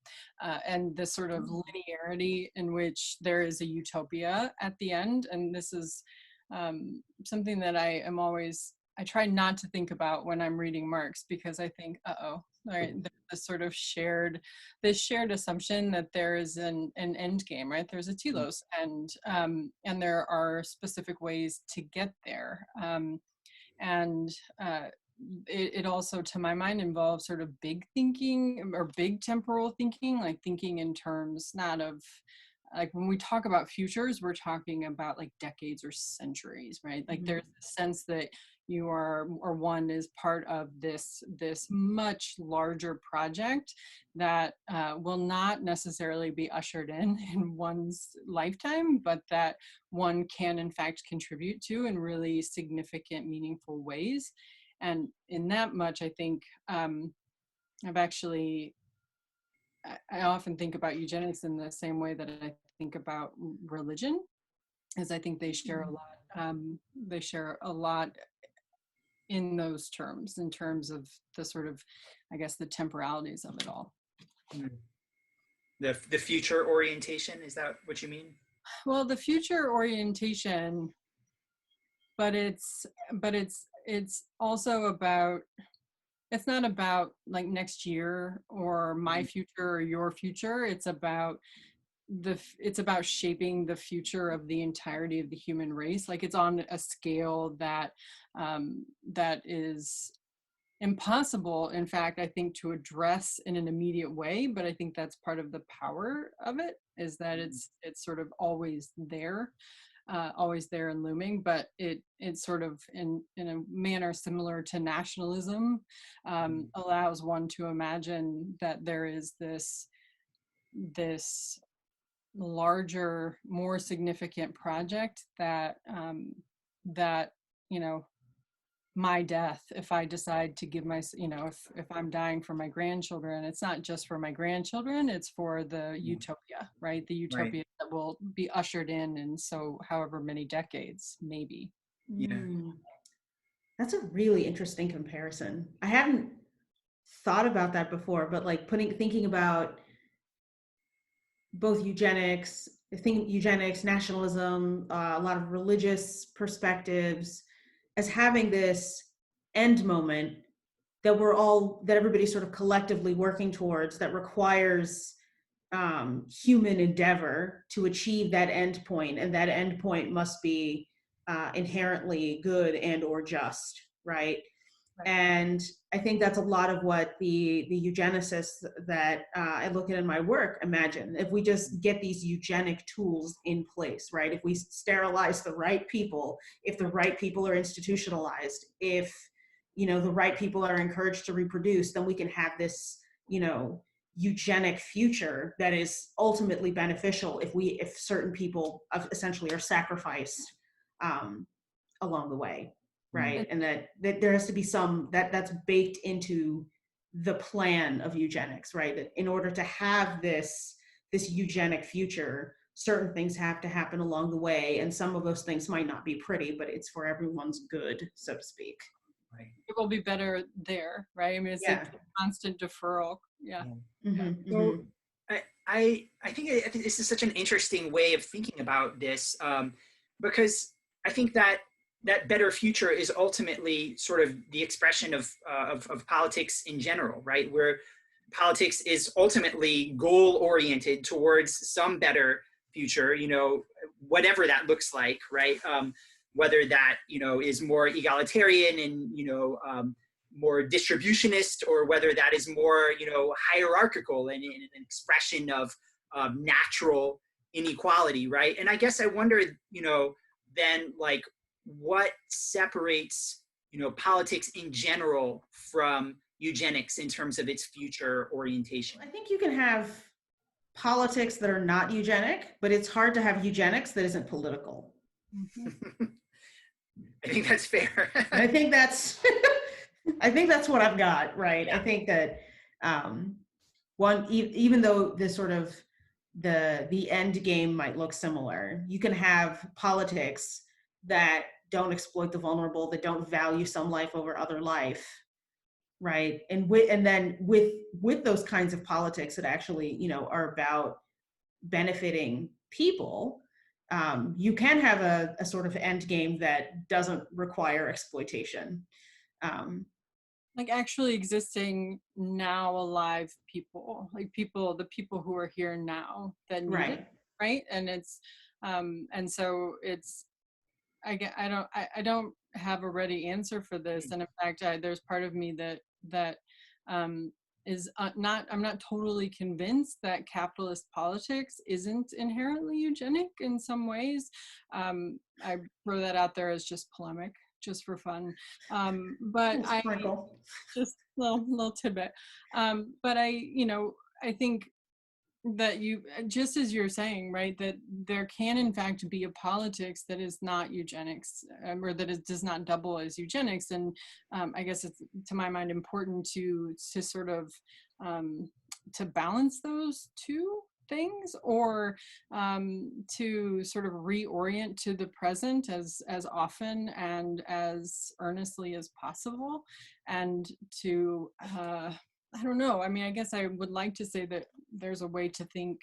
Speaker 2: and this sort of linearity in which there is a utopia at the end. And this is something that I try not to think about when I'm reading Marx, because I think, all right, there's this sort of shared assumption that there is an end game, right? There's a telos, and there are specific ways to get there. It also, to my mind, involves sort of big thinking or big temporal thinking, like thinking in terms not of, like when we talk about futures, we're talking about like decades or centuries, right? Like there's a sense that you are, or one is part of this much larger project that will not necessarily be ushered in one's lifetime, but that one can in fact contribute to in really significant, meaningful ways. And in that much, I think I often think about eugenics in the same way that I think about religion, as I think they share a lot. They share a lot in those terms, in terms of the sort of, I guess, the temporalities of it all.
Speaker 1: The future orientation, is that what you mean?
Speaker 2: Well, the future orientation, but it's also about, it's not about like next year or my future or your future. It's about shaping the future of the entirety of the human race. Like it's on a scale that is impossible, in fact, I think, to address in an immediate way. But I think that's part of the power of it, is that it's sort of always there and looming. But it's sort of in a manner similar to nationalism, allows one to imagine that there is this larger, more significant project that my death, if I decide to give if I'm dying for my grandchildren, it's not just for my grandchildren, it's for the utopia, right? The utopia that will be ushered in so however many decades, maybe.
Speaker 3: That's a really interesting comparison. I hadn't thought about that before, but like thinking about both eugenics, nationalism, a lot of religious perspectives, as having this end moment that everybody's sort of collectively working towards, that requires human endeavor to achieve that end point, and that end point must be inherently good and or just, right? And I think that's a lot of what the eugenicists that I look at in my work imagine. If we just get these eugenic tools in place, right? If we sterilize the right people, if the right people are institutionalized, if the right people are encouraged to reproduce, then we can have this eugenic future that is ultimately beneficial if certain people essentially are sacrificed along the way. Right. And that there has to be that's baked into the plan of eugenics, right? That in order to have this eugenic future, certain things have to happen along the way. And some of those things might not be pretty, but it's for everyone's good, so to speak.
Speaker 2: Right. It will be better there, right? I mean, it's a constant deferral.
Speaker 1: So I think this is such an interesting way of thinking about this, because I think that better future is ultimately sort of the expression of politics in general, right? Where politics is ultimately goal-oriented towards some better future, whatever that looks like, right? Whether that, is more egalitarian and, more distributionist, or whether that is more, hierarchical and an expression of natural inequality, right? And I guess I wonder, then, like, what separates politics in general from eugenics in terms of its future orientation?
Speaker 3: I think you can have politics that are not eugenic, but it's hard to have eugenics that isn't political.
Speaker 1: I think that's fair.
Speaker 3: And I think that's I think that's what I've got, right?
Speaker 1: Yeah.
Speaker 3: I think that even though the sort of the end game might look similar, you can have politics that don't exploit the vulnerable, that don't value some life over other life, right? And then with those kinds of politics that actually, are about benefiting people, you can have a sort of end game that doesn't require exploitation.
Speaker 2: Like actually existing now alive people, like the people who are here now that need it, right? And it's and so it's I don't have a ready answer for this, and in fact there's part of me that is I'm not totally convinced that capitalist politics isn't inherently eugenic in some ways. I throw that out there as just polemic, just for fun, but I just little tidbit, but I think that you, just as you're saying, right, that there can in fact be a politics that is not eugenics, or that does not double as eugenics, and I guess it's, to my mind, important to sort of to balance those two things, or to sort of reorient to the present as often and as earnestly as possible, and to I don't know. I mean, I guess I would like to say that there's a way to think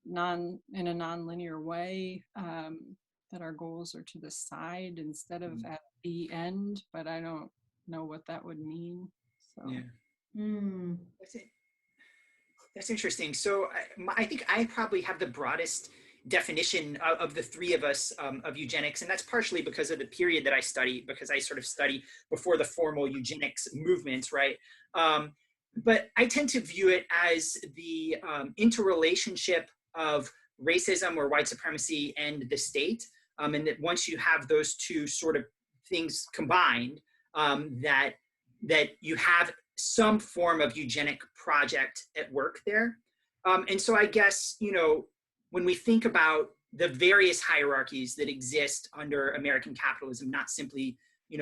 Speaker 2: in a non-linear way, that our goals are to the side instead of at the end, but I don't know what that would mean. So.
Speaker 1: Yeah. That's interesting. So I think I probably have the broadest definition of the three of us of eugenics, and that's partially because of the period that I study, because I sort of study before the formal eugenics movement, right? But I tend to view it as the interrelationship of racism or white supremacy and the state, and that once you have those two sort of things combined, that you have some form of eugenic project at work there. And so I guess, when we think about the various hierarchies that exist under American capitalism, not simply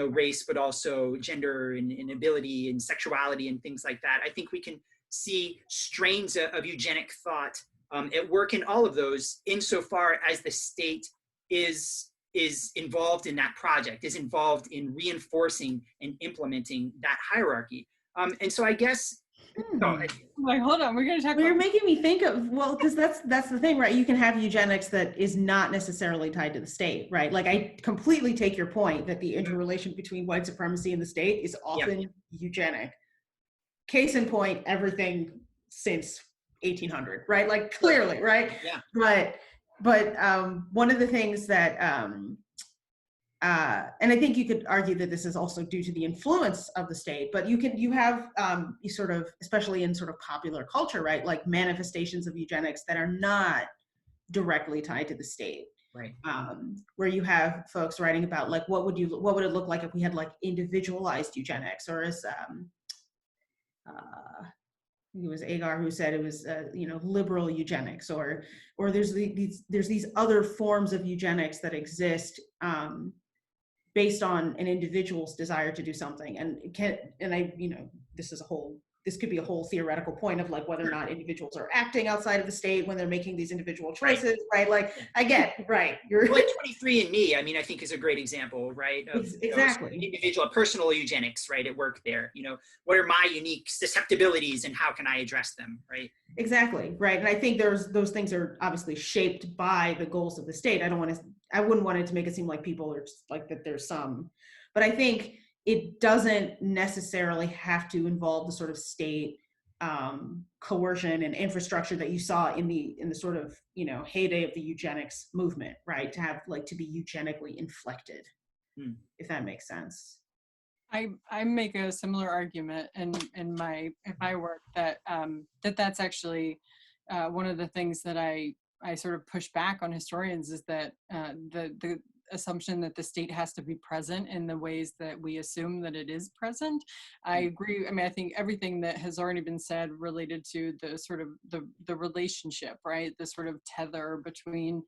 Speaker 1: race, but also gender and ability and sexuality and things like that, I think we can see strains of eugenic thought at work in all of those, insofar as the state is involved in that project, is involved in reinforcing and implementing that hierarchy. And so I guess,
Speaker 2: like, hold on, we're going to talk
Speaker 3: about. You're making me think of, because that's the thing, right? You can have eugenics that is not necessarily tied to the state, right? Like, I completely take your point that the interrelation between white supremacy and the state is often eugenic. Case in point, everything since 1800, right? Like, clearly, right?
Speaker 1: Yeah.
Speaker 3: But one of the things that, and I think you could argue that this is also due to the influence of the state, but you have you sort of, especially in sort of popular culture, right? Like manifestations of eugenics that are not directly tied to the state.
Speaker 1: Right.
Speaker 3: Where you have folks writing about like, what would it look like if we had like individualized eugenics, or as it was Agar who said it was, liberal eugenics, or there's these other forms of eugenics that exist based on an individual's desire to do something, this could be a whole theoretical point of like whether or not individuals are acting outside of the state when they're making these individual choices, right? Like, I get, right. You're
Speaker 1: like 23andMe, I mean, I think is a great example, right? Of,
Speaker 3: exactly.
Speaker 1: Individual, personal eugenics, right, at work there. What are my unique susceptibilities and how can I address them, right?
Speaker 3: Exactly, right. And I think those things are obviously shaped by the goals of the state. I wouldn't want it to make it seem like people are just like that there's some, but I think it doesn't necessarily have to involve the sort of state coercion and infrastructure that you saw in the sort of heyday of the eugenics movement, right? To have to be eugenically inflected, if that makes sense.
Speaker 2: I make a similar argument in my work that that's actually one of the things that I sort of push back on historians, is that assumption that the state has to be present in the ways that we assume that it is present. I agree. I mean, I think everything that has already been said related to the sort of the relationship, right? The sort of tether between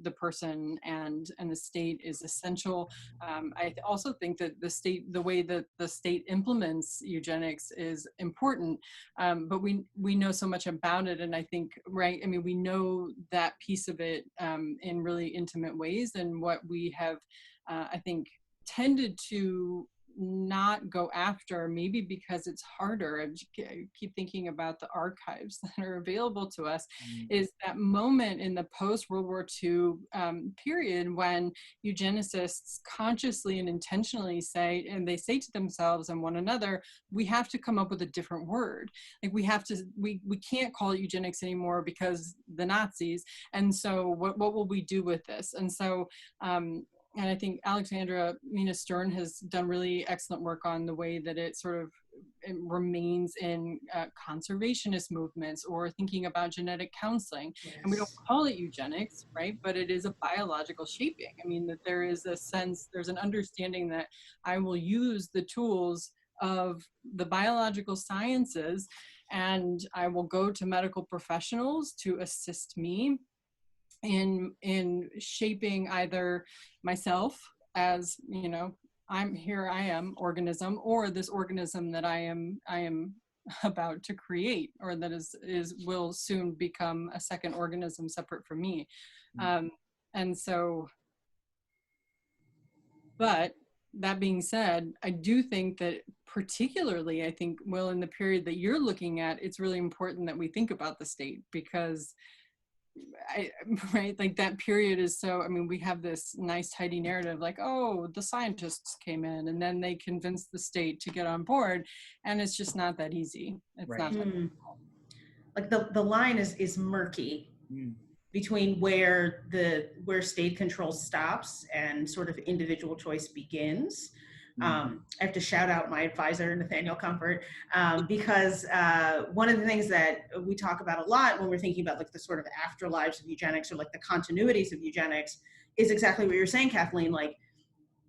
Speaker 2: the person and the state is essential. I also think that the way that the state implements eugenics is important, but we know so much about it, and I think, right, I mean, we know that piece of it in really intimate ways, and what we have, I think, tended to not go after, maybe because it's harder. I keep thinking about the archives that are available to us, is that moment in the post-World War II period when eugenicists consciously and intentionally say, and they say to themselves and one another, we have to come up with a different word. Like we can't call it eugenics anymore because the Nazis. And so what will we do with this? And so, and I think Alexandra Mina Stern has done really excellent work on the way that it sort of remains in conservationist movements or thinking about genetic counseling. Yes. And we don't call it eugenics, right? But it is a biological shaping. I mean, that there is a sense, there's an understanding that I will use the tools of the biological sciences, and I will go to medical professionals to assist me in shaping either myself as, you know, I am organism, or this organism that I am about to create, or that will soon become a second organism separate from me. And so, but that being said, I do think that particularly, I think, Will, in the period that you're looking at, it's really important that we think about the state, because right, like that period is so, I mean, we have this nice tidy narrative like, oh, the scientists came in and then they convinced the state to get on board, and it's just not that easy. It's right. Not that
Speaker 3: like the line is murky between where state control stops and sort of individual choice begins. I have to shout out my advisor, Nathaniel Comfort, because one of the things that we talk about a lot when we're thinking about like the sort of afterlives of eugenics, or like the continuities of eugenics, is exactly what you're saying, Kathleen. Like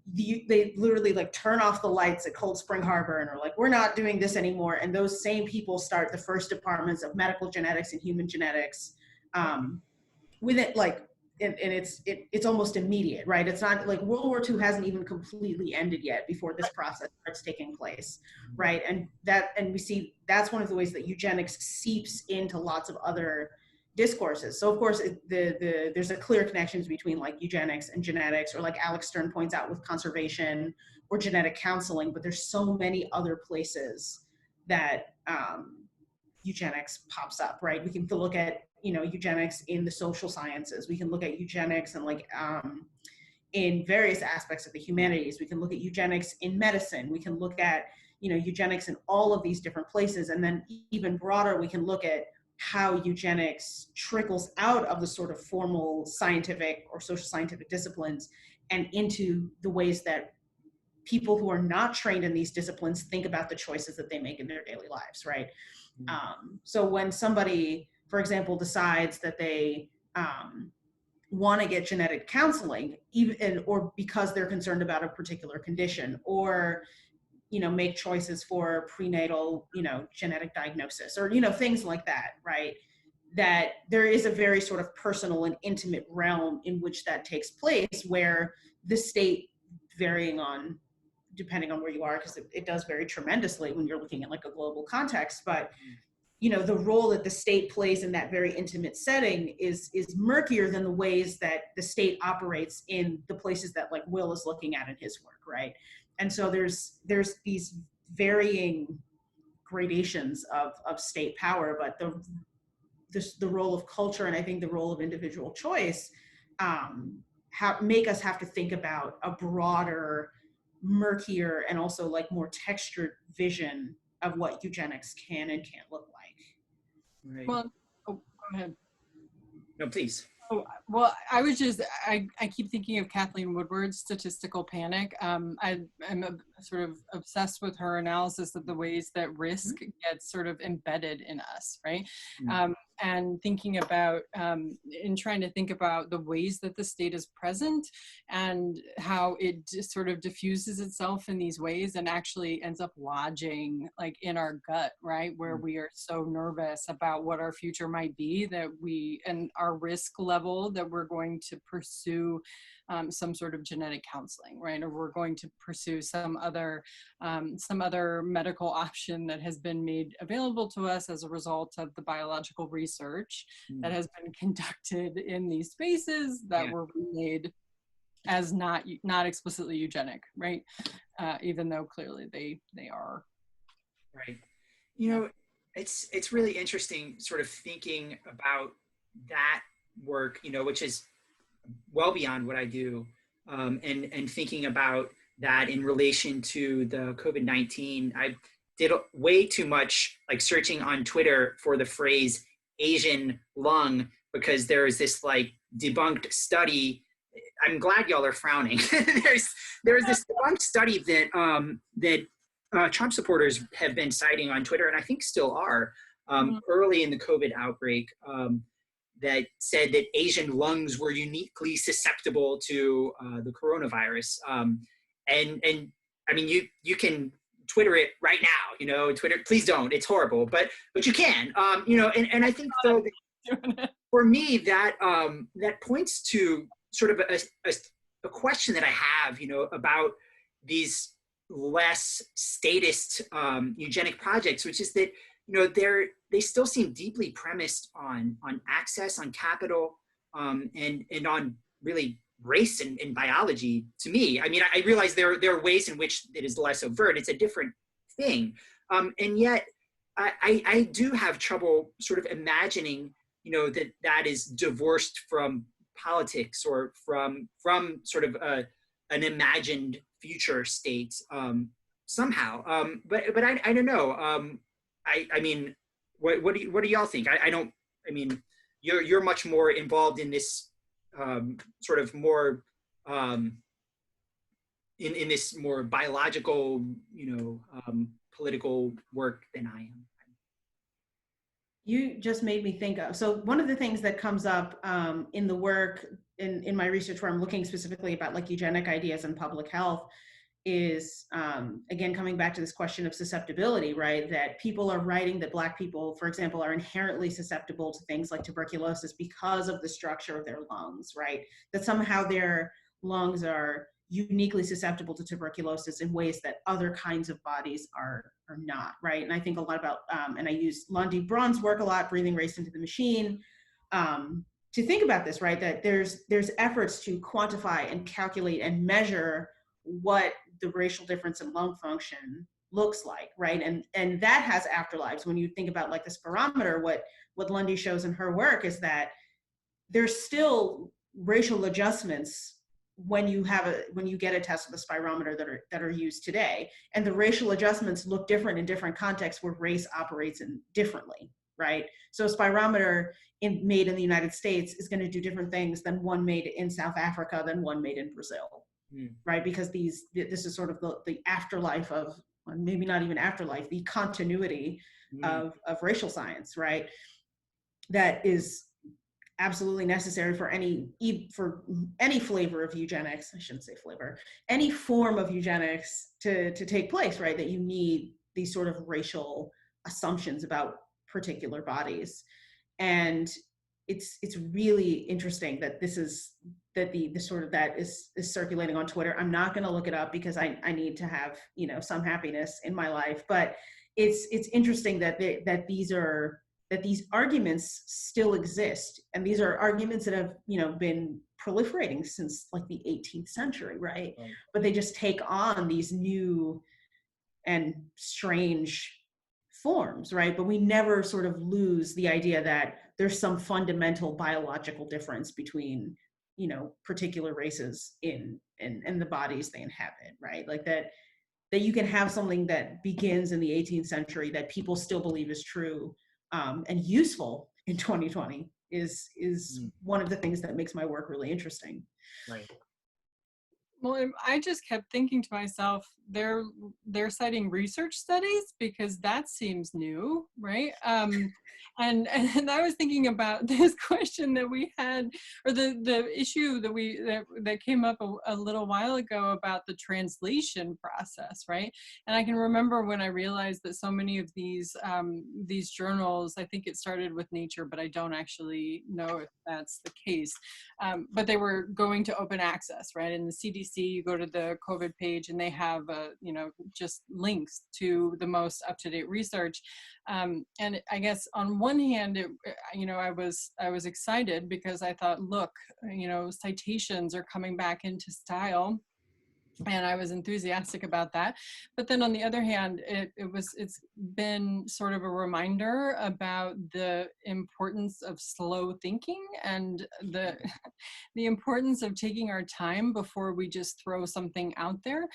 Speaker 3: they literally like turn off the lights at Cold Spring Harbor and are like, we're not doing this anymore. And those same people start the first departments of medical genetics and human genetics with it, like, and it's almost immediate, right? It's not like World War II hasn't even completely ended yet before this process starts taking place, right? And we see that's one of the ways that eugenics seeps into lots of other discourses. So of course, there's a clear connection between like eugenics and genetics, or like Alex Stern points out with conservation or genetic counseling, but there's so many other places that eugenics pops up, right? We can look at, you know, eugenics in the social sciences. We can look at eugenics and like in various aspects of the humanities. We can look at eugenics in medicine. We can look at, you know, eugenics in all of these different places. And then even broader, we can look at how eugenics trickles out of the sort of formal scientific or social scientific disciplines and into the ways that people who are not trained in these disciplines think about the choices that they make in their daily lives, right? So when somebody, for example, decides that they want to get genetic counseling, or because they're concerned about a particular condition, or, you know, make choices for prenatal, you know, genetic diagnosis, or, you know, things like that, right? That there is a very sort of personal and intimate realm in which that takes place, where the state, depending on where you are, because it does vary tremendously when you're looking at like a global context, but you know, the role that the state plays in that very intimate setting is murkier than the ways that the state operates in the places that like Will is looking at in his work, right? And so there's these varying gradations of state power, but the role of culture, and I think the role of individual choice, make us have to think about a broader, murkier, and also like more textured vision of what eugenics can and can't look like.
Speaker 1: Right.
Speaker 2: Well, go ahead.
Speaker 1: No, please.
Speaker 2: Oh, well, I keep thinking of Kathleen Woodward's statistical panic. I'm sort of obsessed with her analysis of the ways that risk gets sort of embedded in us, right? and thinking about, in trying to think about the ways that the state is present and how it just sort of diffuses itself in these ways and actually ends up lodging like in our gut, right? Where we are so nervous about what our future might be that and our risk level that we're going to pursue some sort of genetic counseling, right? Or we're going to pursue some other medical option that has been made available to us as a result of the biological research that has been conducted in these spaces that were made as not explicitly eugenic, right? Even though clearly they are.
Speaker 1: Right. You know, it's really interesting sort of thinking about that work, you know, which is well beyond what I do, and thinking about that in relation to the COVID-19. I did way too much like searching on Twitter for the phrase Asian lung because there is this like debunked study. I'm glad y'all are frowning. There's this debunked study that Trump supporters have been citing on Twitter, and I think still are, early in the COVID outbreak, that said that Asian lungs were uniquely susceptible to the coronavirus. And I mean, you can Twitter it right now, you know, Twitter, please don't, it's horrible, but you can, you know, and I think though, for me, that points to sort of a question that I have, you know, about these less statist eugenic projects, which is that, you know, they still seem deeply premised on access, on capital, and on really race and biology. To me, I mean, I realize there are ways in which it is less overt. It's a different thing, and yet I do have trouble sort of imagining, you know, that is divorced from politics or from sort of an imagined future state somehow. But I don't know. I mean, what do y'all think? I don't. I mean, you're much more involved in this sort of more in this more biological, you know, political work than I am.
Speaker 3: You just made me think of, so one of the things that comes up in the work in my research where I'm looking specifically about like eugenic ideas and public health is, again, coming back to this question of susceptibility, right? That people are writing that Black people, for example, are inherently susceptible to things like tuberculosis because of the structure of their lungs, right? That somehow their lungs are uniquely susceptible to tuberculosis in ways that other kinds of bodies are not, right? And I think a lot about, and I use Londi Braun's work a lot, Breathing Race into the Machine, to think about this, right? That there's efforts to quantify and calculate and measure what the racial difference in lung function looks like, right? And that has afterlives. When you think about like the spirometer, what Lundy shows in her work is that there's still racial adjustments when you get a test with a spirometer that are used today, and the racial adjustments look different in different contexts where race operates in differently, right? So a spirometer made in the United States is going to do different things than one made in South Africa than one made in Brazil, right? Because this is sort of the afterlife of, maybe not even afterlife, the continuity of racial science, right? That is absolutely necessary for any flavor of eugenics. I shouldn't say flavor, any form of eugenics to take place, right? That you need these sort of racial assumptions about particular bodies. And it's really interesting that the sort of that is circulating on Twitter. I'm not going to look it up because I need to have, you know, some happiness in my life, but it's interesting that these arguments still exist, and these are arguments that have, you know, been proliferating since like the 18th century, right? But they just take on these new and strange forms, right? But we never sort of lose the idea that there's some fundamental biological difference between, you know, particular races in the bodies they inhabit, right? Like that you can have something that begins in the 18th century that people still believe is true and useful in 2020 is one of the things that makes my work really interesting.
Speaker 1: Right.
Speaker 2: Well, I just kept thinking to myself, they're citing research studies because that seems new, right? And I was thinking about this question that we had, or the issue that came up a little while ago about the translation process, right? And I can remember when I realized that so many of these journals, I think it started with Nature, but I don't actually know if that's the case. But they were going to open access, right? In the CDC, you go to the COVID page and they have, just links to the most up-to-date research. And I guess on one hand, I was excited because I thought, look, citations are coming back into style. And I was enthusiastic about that. But then on the other hand, it's been sort of a reminder about the importance of slow thinking and the importance of taking our time before we just throw something out there,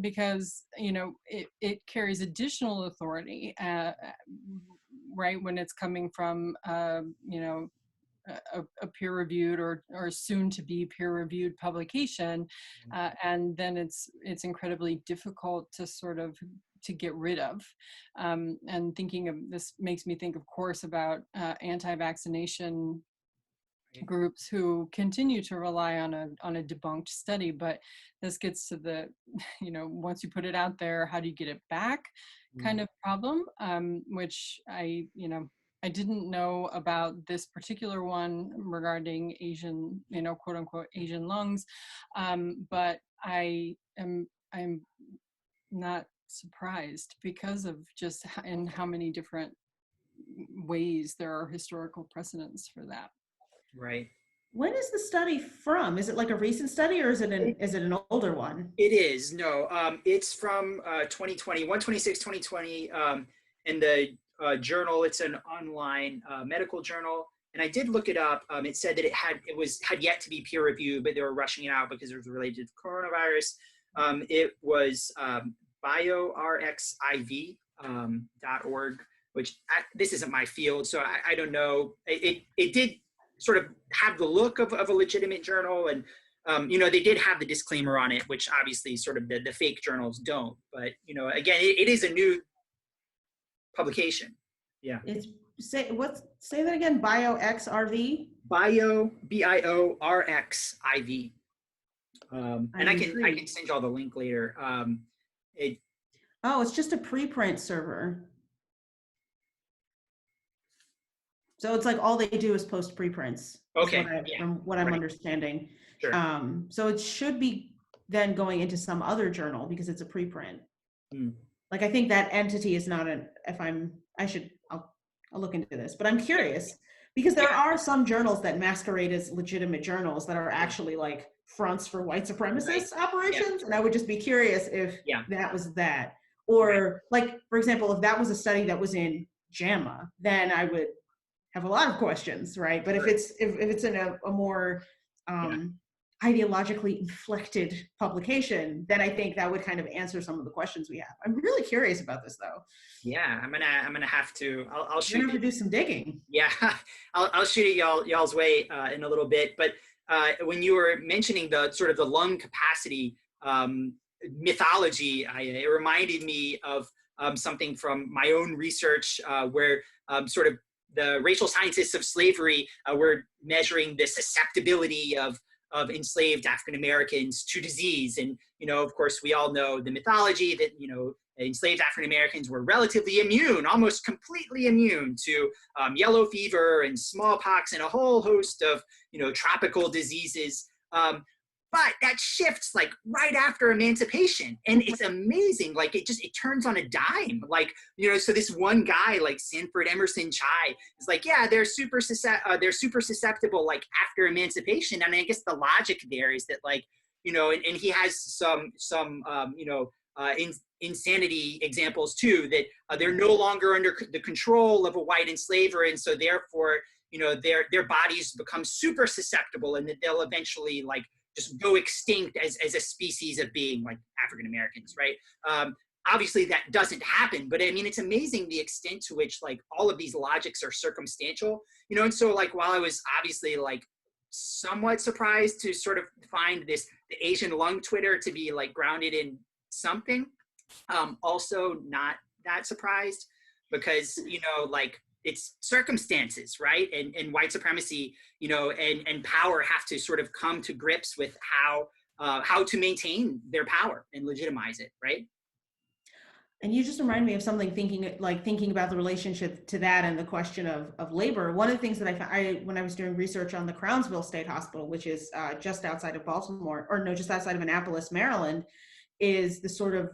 Speaker 2: because it carries additional authority, right, when it's coming from a peer-reviewed or soon to be peer-reviewed publication, and then it's incredibly difficult to sort of to get rid of. And thinking of this makes me think, of course, about anti-vaccination groups who continue to rely on a debunked study, but this gets to the once you put it out there, how do you get it back kind of problem, which I didn't know about this particular one regarding Asian, quote unquote Asian lungs, but I'm not surprised because of just in how many different ways there are historical precedents for that.
Speaker 1: Right.
Speaker 3: When is the study from? Is it like a recent study, or is it an older one?
Speaker 1: It is. No, it's from 2020, 1/26/2020, in the journal. It's an online medical journal, and I did look it up. It said that it had yet to be peer reviewed, but they were rushing it out because it was related to coronavirus. It was biorxiv.org, which this isn't my field, so I don't know. It did sort of have the look of a legitimate journal, and they did have the disclaimer on it, which obviously sort of the fake journals don't. But again, it is a new publication. Yeah.
Speaker 3: Say that again. BioXRV.
Speaker 1: BIORXIV. And I can send you all the link later.
Speaker 3: It's just a preprint server. So it's like all they do is post preprints.
Speaker 1: Okay.
Speaker 3: From what I'm understanding.
Speaker 1: Sure.
Speaker 3: So it should be then going into some other journal because it's a preprint. Like, I think that entity is not I'll look into this, but I'm curious because there are some journals that masquerade as legitimate journals that are actually like fronts for white supremacist operations. And I would just be curious if that was that, or like, for example, if that was a study that was in JAMA, then I would have a lot of questions, right? But if it's in a more ideologically inflected publication, then I think that would kind of answer some of the questions we have. I'm really curious about this, though.
Speaker 1: Yeah, I'm gonna have to. I'll shoot.
Speaker 3: You're gonna have to do some digging.
Speaker 1: Yeah, I'll shoot it y'all's way in a little bit. But when you were mentioning the sort of the lung capacity mythology, it reminded me of something from my own research where sort of the racial scientists of slavery were measuring the susceptibility of enslaved African Americans to disease. And, of course, we all know the mythology that, enslaved African Americans were relatively immune, almost completely immune to yellow fever and smallpox and a whole host of, tropical diseases. But that shifts like right after emancipation. And it's amazing. Like it turns on a dime. Like, so this one guy like Sanford Emerson Chai is like, yeah, they're super susceptible like after emancipation. And I guess the logic there is that like, and he has some insanity examples too, that they're no longer under the control of a white enslaver. And so therefore, their bodies become super susceptible and that they'll eventually like just go extinct as a species of being like African Americans, right? Obviously that doesn't happen, but I mean, it's amazing the extent to which like all of these logics are circumstantial, and so like while I was obviously like somewhat surprised to sort of find the Asian lung Twitter to be like grounded in something. Also not that surprised because, you know, like it's circumstances, right? And white supremacy, you know, and power have to sort of come to grips with how to maintain their power and legitimize it, right?
Speaker 3: And you just remind me of something, thinking about the relationship to that and the question of labor. One of the things that I found when I was doing research on the Crownsville State Hospital, which is just outside of Baltimore, or no, just outside of Annapolis, Maryland, is the sort of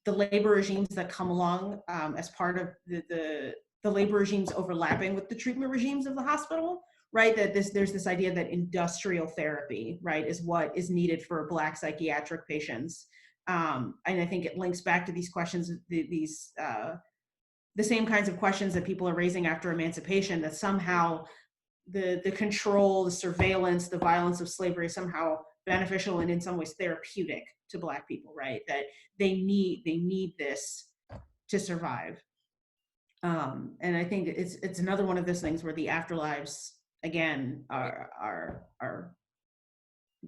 Speaker 3: the labor regimes that come along as part of the labor regimes overlapping with the treatment regimes of the hospital, right? That there's this idea that industrial therapy, right, is what is needed for Black psychiatric patients. And I think it links back to these questions, the same kinds of questions that people are raising after emancipation, that somehow the control, the surveillance, the violence of slavery is somehow beneficial and in some ways therapeutic to Black people, right? That they need this to survive. And I think it's another one of those things where the afterlives again are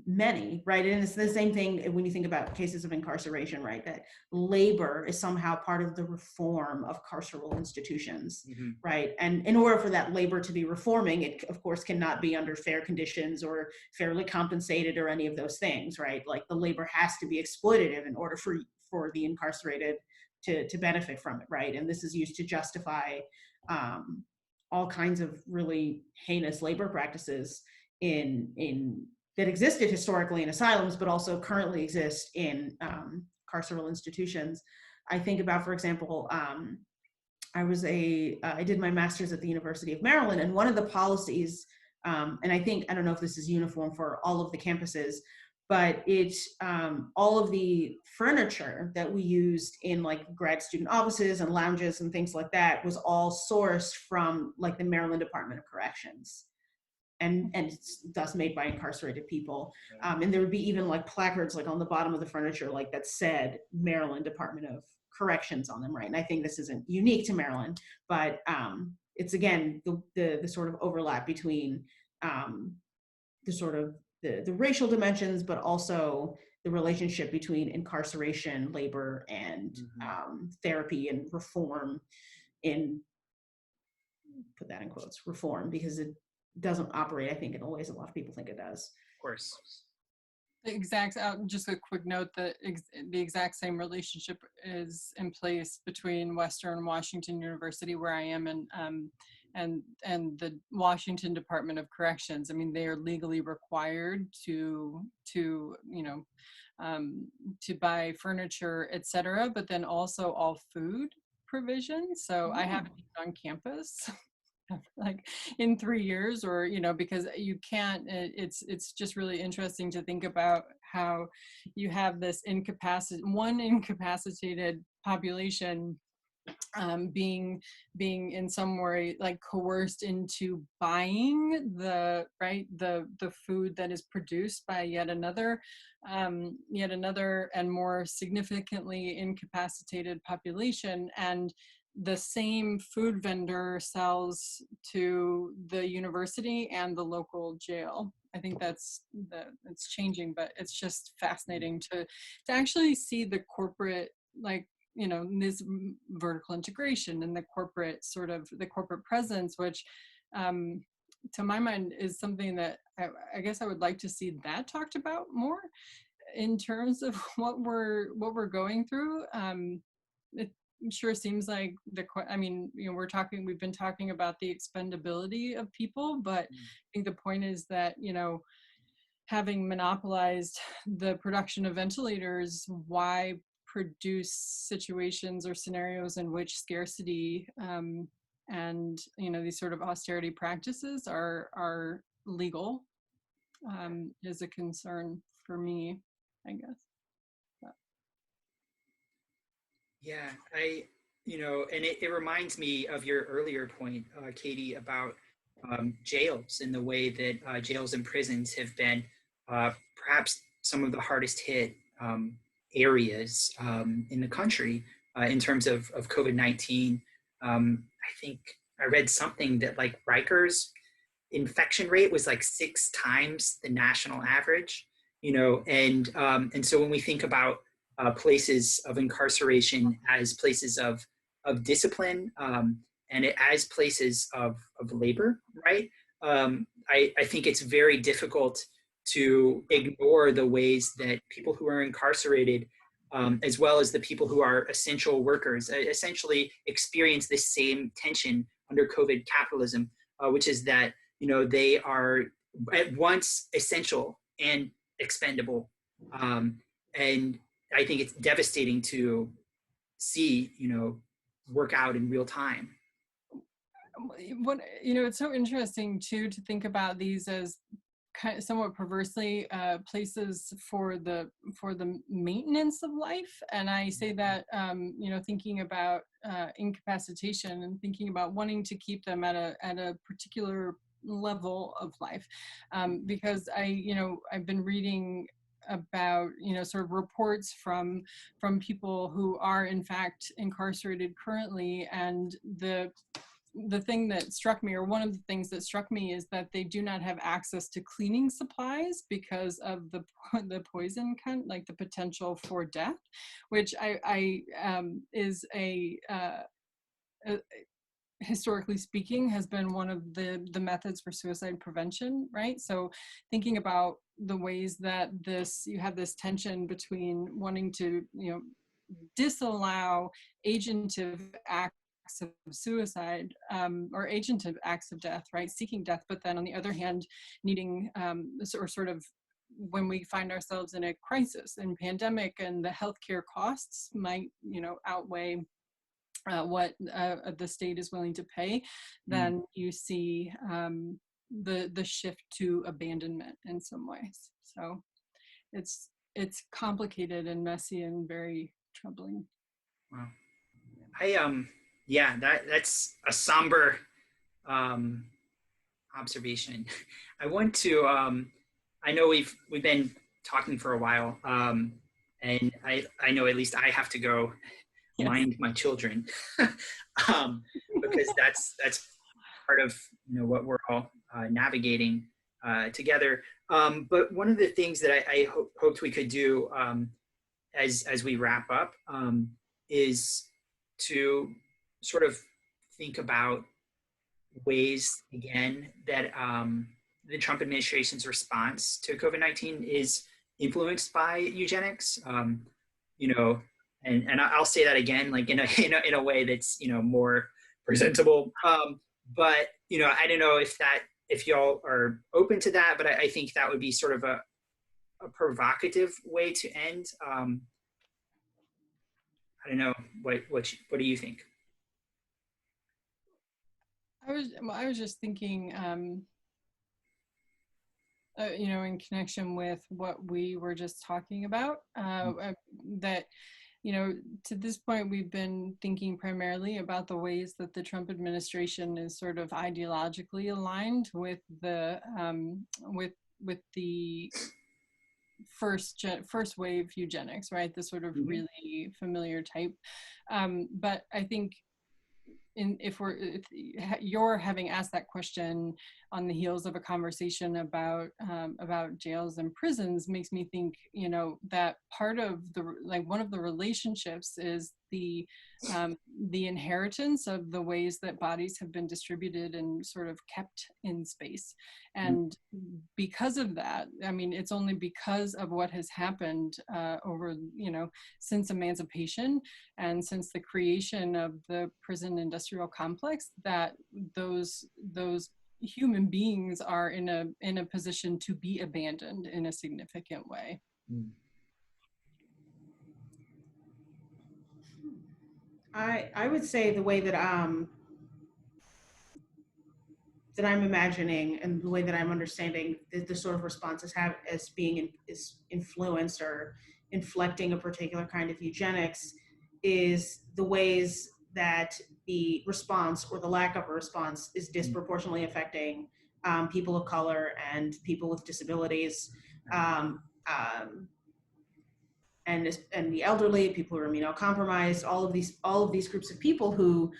Speaker 3: many, right? And it's the same thing when you think about cases of incarceration, right? That labor is somehow part of the reform of carceral institutions, mm-hmm. right? And in order for that labor to be reforming, it of course cannot be under fair conditions or fairly compensated or any of those things, right? Like the labor has to be exploitative in order for the incarcerated to benefit from it, right? And this is used to justify all kinds of really heinous labor practices in that existed historically in asylums, but also currently exist in carceral institutions. I think about, for example, I did my master's at the University of Maryland, and one of the policies, and I don't know if this is uniform for all of the campuses, but all of the furniture that we used in like grad student offices and lounges and things like that was all sourced from like the Maryland Department of Corrections. And it's thus made by incarcerated people. And there would be even like placards like on the bottom of the furniture like that said Maryland Department of Corrections on them, right? And I think this isn't unique to Maryland, but it's again the sort of overlap between the sort of the racial dimensions, but also the relationship between incarceration, labor, and mm-hmm. Therapy and reform, put that in quotes, reform, because it doesn't operate, I think, in the ways a lot of people think it does.
Speaker 1: Of course.
Speaker 2: Just a quick note that the exact same relationship is in place between Western Washington University, where I am, and the Washington Department of Corrections. I mean, they are legally required to buy furniture, etc., but then also all food provision. So I haven't eaten on campus like in 3 years, or because you can't. It's just really interesting to think about how you have this incapacitated population being in some way like coerced into buying the food that is produced by yet another and more significantly incapacitated population, and the same food vendor sells to the university and the local jail. I think it's changing, but it's just fascinating to actually see the corporate, this vertical integration and the corporate presence, which to my mind is something that I guess I would like to see that talked about more in terms of what we're going through. It sure seems like we've been talking about the expendability of people, but I think the point is that, having monopolized the production of ventilators, why produce situations or scenarios in which scarcity and these sort of austerity practices are legal is a concern for me, I guess.
Speaker 1: Yeah, and it reminds me of your earlier point, Katie, about jails and the way that jails and prisons have been perhaps some of the hardest hit areas in the country in terms of COVID-19. I think I read something that like Rikers infection rate was like 6 times the national average, and so when we think about places of incarceration as places of discipline, and as places of labor, right? I think it's very difficult to ignore the ways that people who are incarcerated, as well as the people who are essential workers, essentially experience this same tension under COVID capitalism, which is that they are at once essential and expendable, and I think it's devastating to see work out in real time.
Speaker 2: What it's so interesting too to think about these as kind of somewhat perversely places for the maintenance of life, and I say that thinking about incapacitation and thinking about wanting to keep them at a particular level of life, because I've been reading about sort of reports from people who are in fact incarcerated currently, and the thing that struck me, or one of the things that struck me, is that they do not have access to cleaning supplies because of the poison, like the potential for death, which is historically speaking has been one of the methods for suicide prevention, right? So thinking about the ways that you have this tension between wanting to disallow agentive acts of suicide, or agentive acts of death, right? Seeking death, but then on the other hand, needing or sort of when we find ourselves in a crisis and pandemic, and the healthcare costs might outweigh what the state is willing to pay, then you see the shift to abandonment in some ways. So it's complicated and messy and very troubling.
Speaker 1: Wow. That's a somber observation. I want to I know we've been talking for a while, and I know at least I have to go mind my children, because that's part of what we're all navigating together. But one of the things that I hoped we could do as we wrap up is to sort of think about ways, again, that the Trump administration's response to COVID-19 is influenced by eugenics. And I'll say that again, like in a way that's more presentable. But I don't know if y'all are open to that, but I think that would be sort of a provocative way to end. I don't know. What do you think?
Speaker 2: I was just thinking, in connection with what we were just talking about, that to this point we've been thinking primarily about the ways that the Trump administration is sort of ideologically aligned with the first wave eugenics, right? The sort of really familiar type. But I think if you're having asked that question on the heels of a conversation about jails and prisons, makes me think that part of one of the relationships is the inheritance of the ways that bodies have been distributed and sort of kept in space. And because of that, I mean, it's only because of what has happened over, since emancipation and since the creation of the prison industrial complex, that those human beings are in a position to be abandoned in a significant way.
Speaker 3: I would say the way that I'm imagining and the way that I'm understanding the sort of responses have as being is influenced or inflecting a particular kind of eugenics is the ways that the response or the lack of a response is disproportionately affecting people of color and people with disabilities, and the elderly, people who are immunocompromised, all of these groups of people who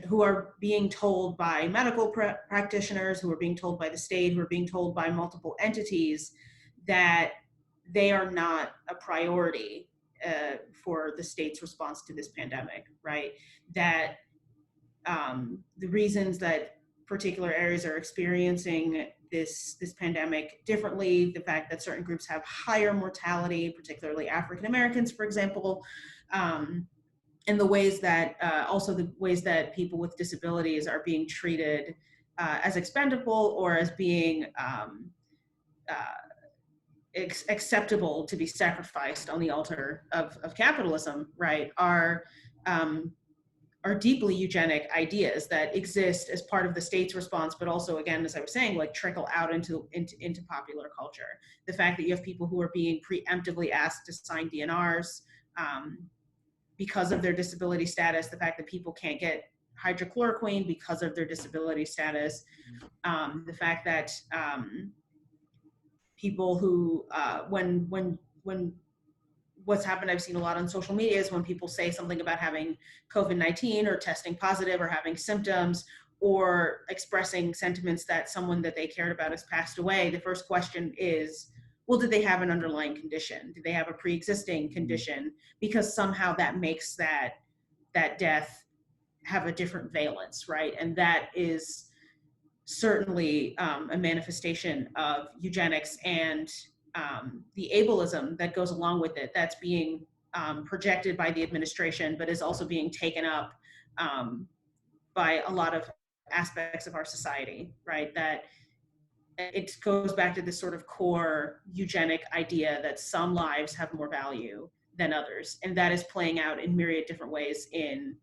Speaker 3: who are being told by medical practitioners, who are being told by the state, who are being told by multiple entities that they are not a priority for the state's response to this pandemic, right? That the reasons that particular areas are experiencing this pandemic differently, the fact that certain groups have higher mortality, particularly African Americans, for example, and the ways that also the ways that people with disabilities are being treated as expendable or as being acceptable to be sacrificed on the altar of capitalism, right, are deeply eugenic ideas that exist as part of the state's response, but also, again, as I was saying, like trickle out into popular culture. The fact that you have people who are being preemptively asked to sign DNRs because of their disability status, the fact that people can't get hydrochloroquine because of their disability status, the fact that people who, when what's happened, I've seen a lot on social media, is when people say something about having COVID-19 or testing positive or having symptoms or expressing sentiments that someone that they cared about has passed away, the first question is, well, did they have an underlying condition? Did they have a pre-existing condition? Because somehow that makes that death have a different valence, right? And that is certainly a manifestation of eugenics and the ableism that goes along with it, that's being projected by the administration, but is also being taken up by a lot of aspects of our society, right? That it goes back to this sort of core eugenic idea that some lives have more value than others. And that is playing out in myriad different ways in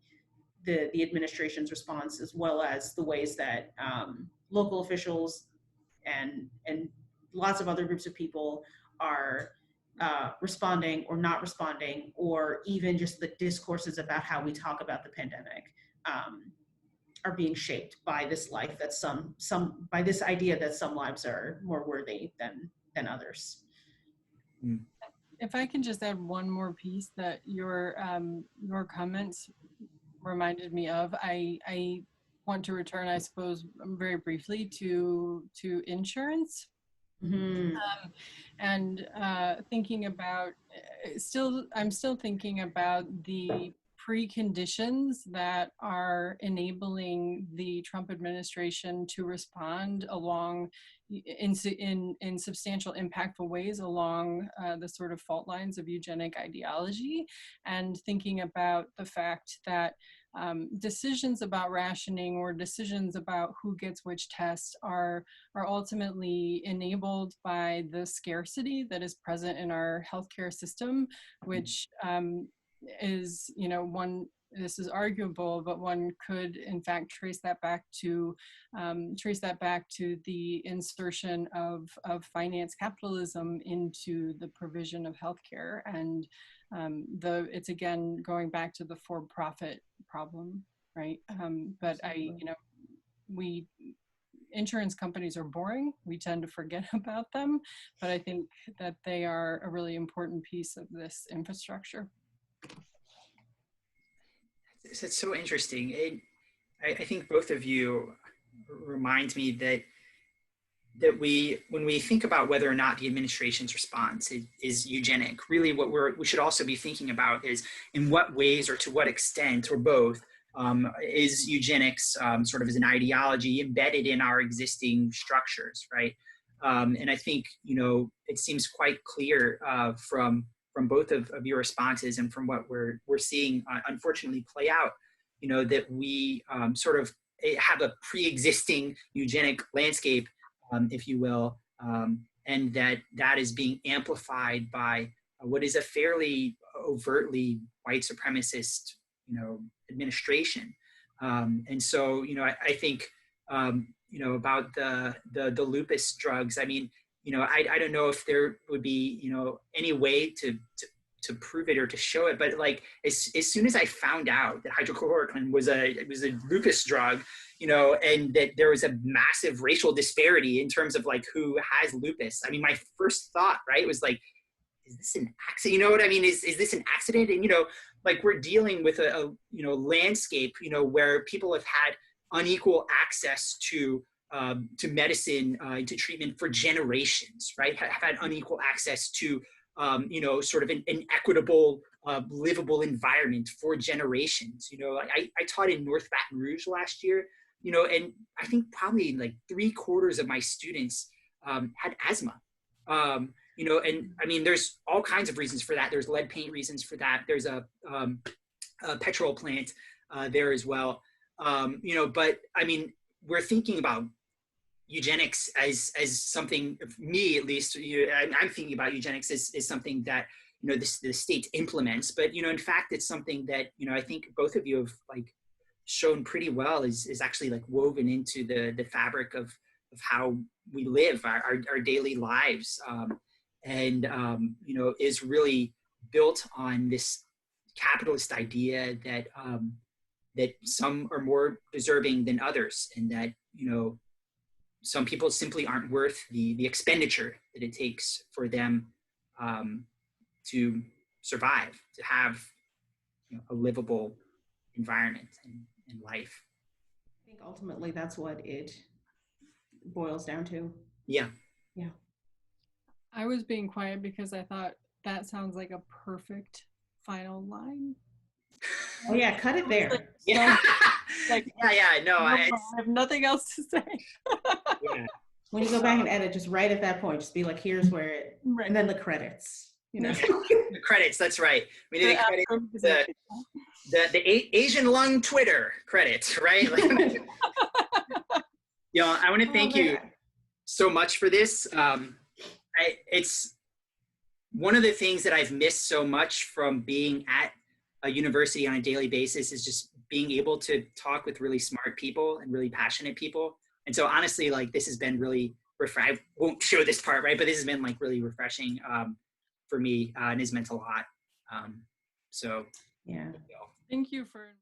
Speaker 3: the administration's response, as well as the ways that local officials and lots of other groups of people are responding or not responding, or even just the discourses about how we talk about the pandemic are being shaped by this life that by this idea that some lives are more worthy than others.
Speaker 2: If I can just add one more piece that your comments reminded me of, I want to return, I suppose, very briefly to insurance.
Speaker 3: Mm-hmm.
Speaker 2: And thinking about, I'm still thinking about the preconditions that are enabling the Trump administration to respond along in substantial, impactful ways along the sort of fault lines of eugenic ideology, and thinking about the fact that decisions about rationing or decisions about who gets which test are ultimately enabled by the scarcity that is present in our healthcare system, which is, this is arguable, but one could in fact trace that back to the insertion of finance capitalism into the provision of healthcare. And it's again going back to the for-profit problem, right? But insurance companies are boring. We tend to forget about them, but I think that they are a really important piece of this infrastructure.
Speaker 1: It's so interesting. I think both of you remind me that when we think about whether or not the administration's response is eugenic, really what we should also be thinking about is in what ways or to what extent or both is eugenics sort of as an ideology embedded in our existing structures, right? And I think, it seems quite clear from both of your responses and from what we're seeing unfortunately play out, that we sort of have a pre-existing eugenic landscape, if you will, and that is being amplified by what is a fairly overtly white supremacist, administration. And so, I think, about the lupus drugs. I mean, I don't know if there would be, any way to prove it or to show it, but like as soon as I found out that hydrochloroquine was a lupus drug, and that there was a massive racial disparity in terms of like who has lupus. I mean, my first thought, right, was like, is this an accident? You know what I mean? Is this an accident? And, like we're dealing with a landscape, where people have had unequal access to medicine, to treatment for generations, right? Have had unequal access to, sort of an equitable, livable environment for generations. I taught in North Baton Rouge last year, and I think probably like 3/4 of my students had asthma. And I mean, there's all kinds of reasons for that. There's lead paint reasons for that. There's a petrol plant there as well. But I mean, we're thinking about eugenics as something, me at least, I'm thinking about eugenics as something that, the state implements, but, in fact, it's something that, I think both of you have like shown pretty well is actually like woven into the fabric of how we live our daily lives. And is really built on this capitalist idea that that some are more deserving than others, and that some people simply aren't worth the expenditure that it takes for them to survive, to have a livable environment and life.
Speaker 3: I think ultimately that's what it boils down to.
Speaker 1: Yeah.
Speaker 3: Yeah.
Speaker 2: I was being quiet because I thought that sounds like a perfect final line.
Speaker 3: Oh yeah, cut it there.
Speaker 1: Yeah. No,
Speaker 2: I have nothing else to say.
Speaker 1: Yeah.
Speaker 3: When you go back and edit, just right at that point, just be like, here's where it,
Speaker 2: right.
Speaker 3: And then the credits.
Speaker 1: The credits, that's right. We need to credit the Asian Lung Twitter credits, right? Like, I want to thank you so much for this. It's one of the things that I've missed so much from being at a university on a daily basis is just being able to talk with really smart people and really passionate people. And so honestly, like this has been really refreshing. I won't show this part, right? But this has been like really refreshing for me and has meant a lot. So
Speaker 3: yeah.
Speaker 2: Thank you for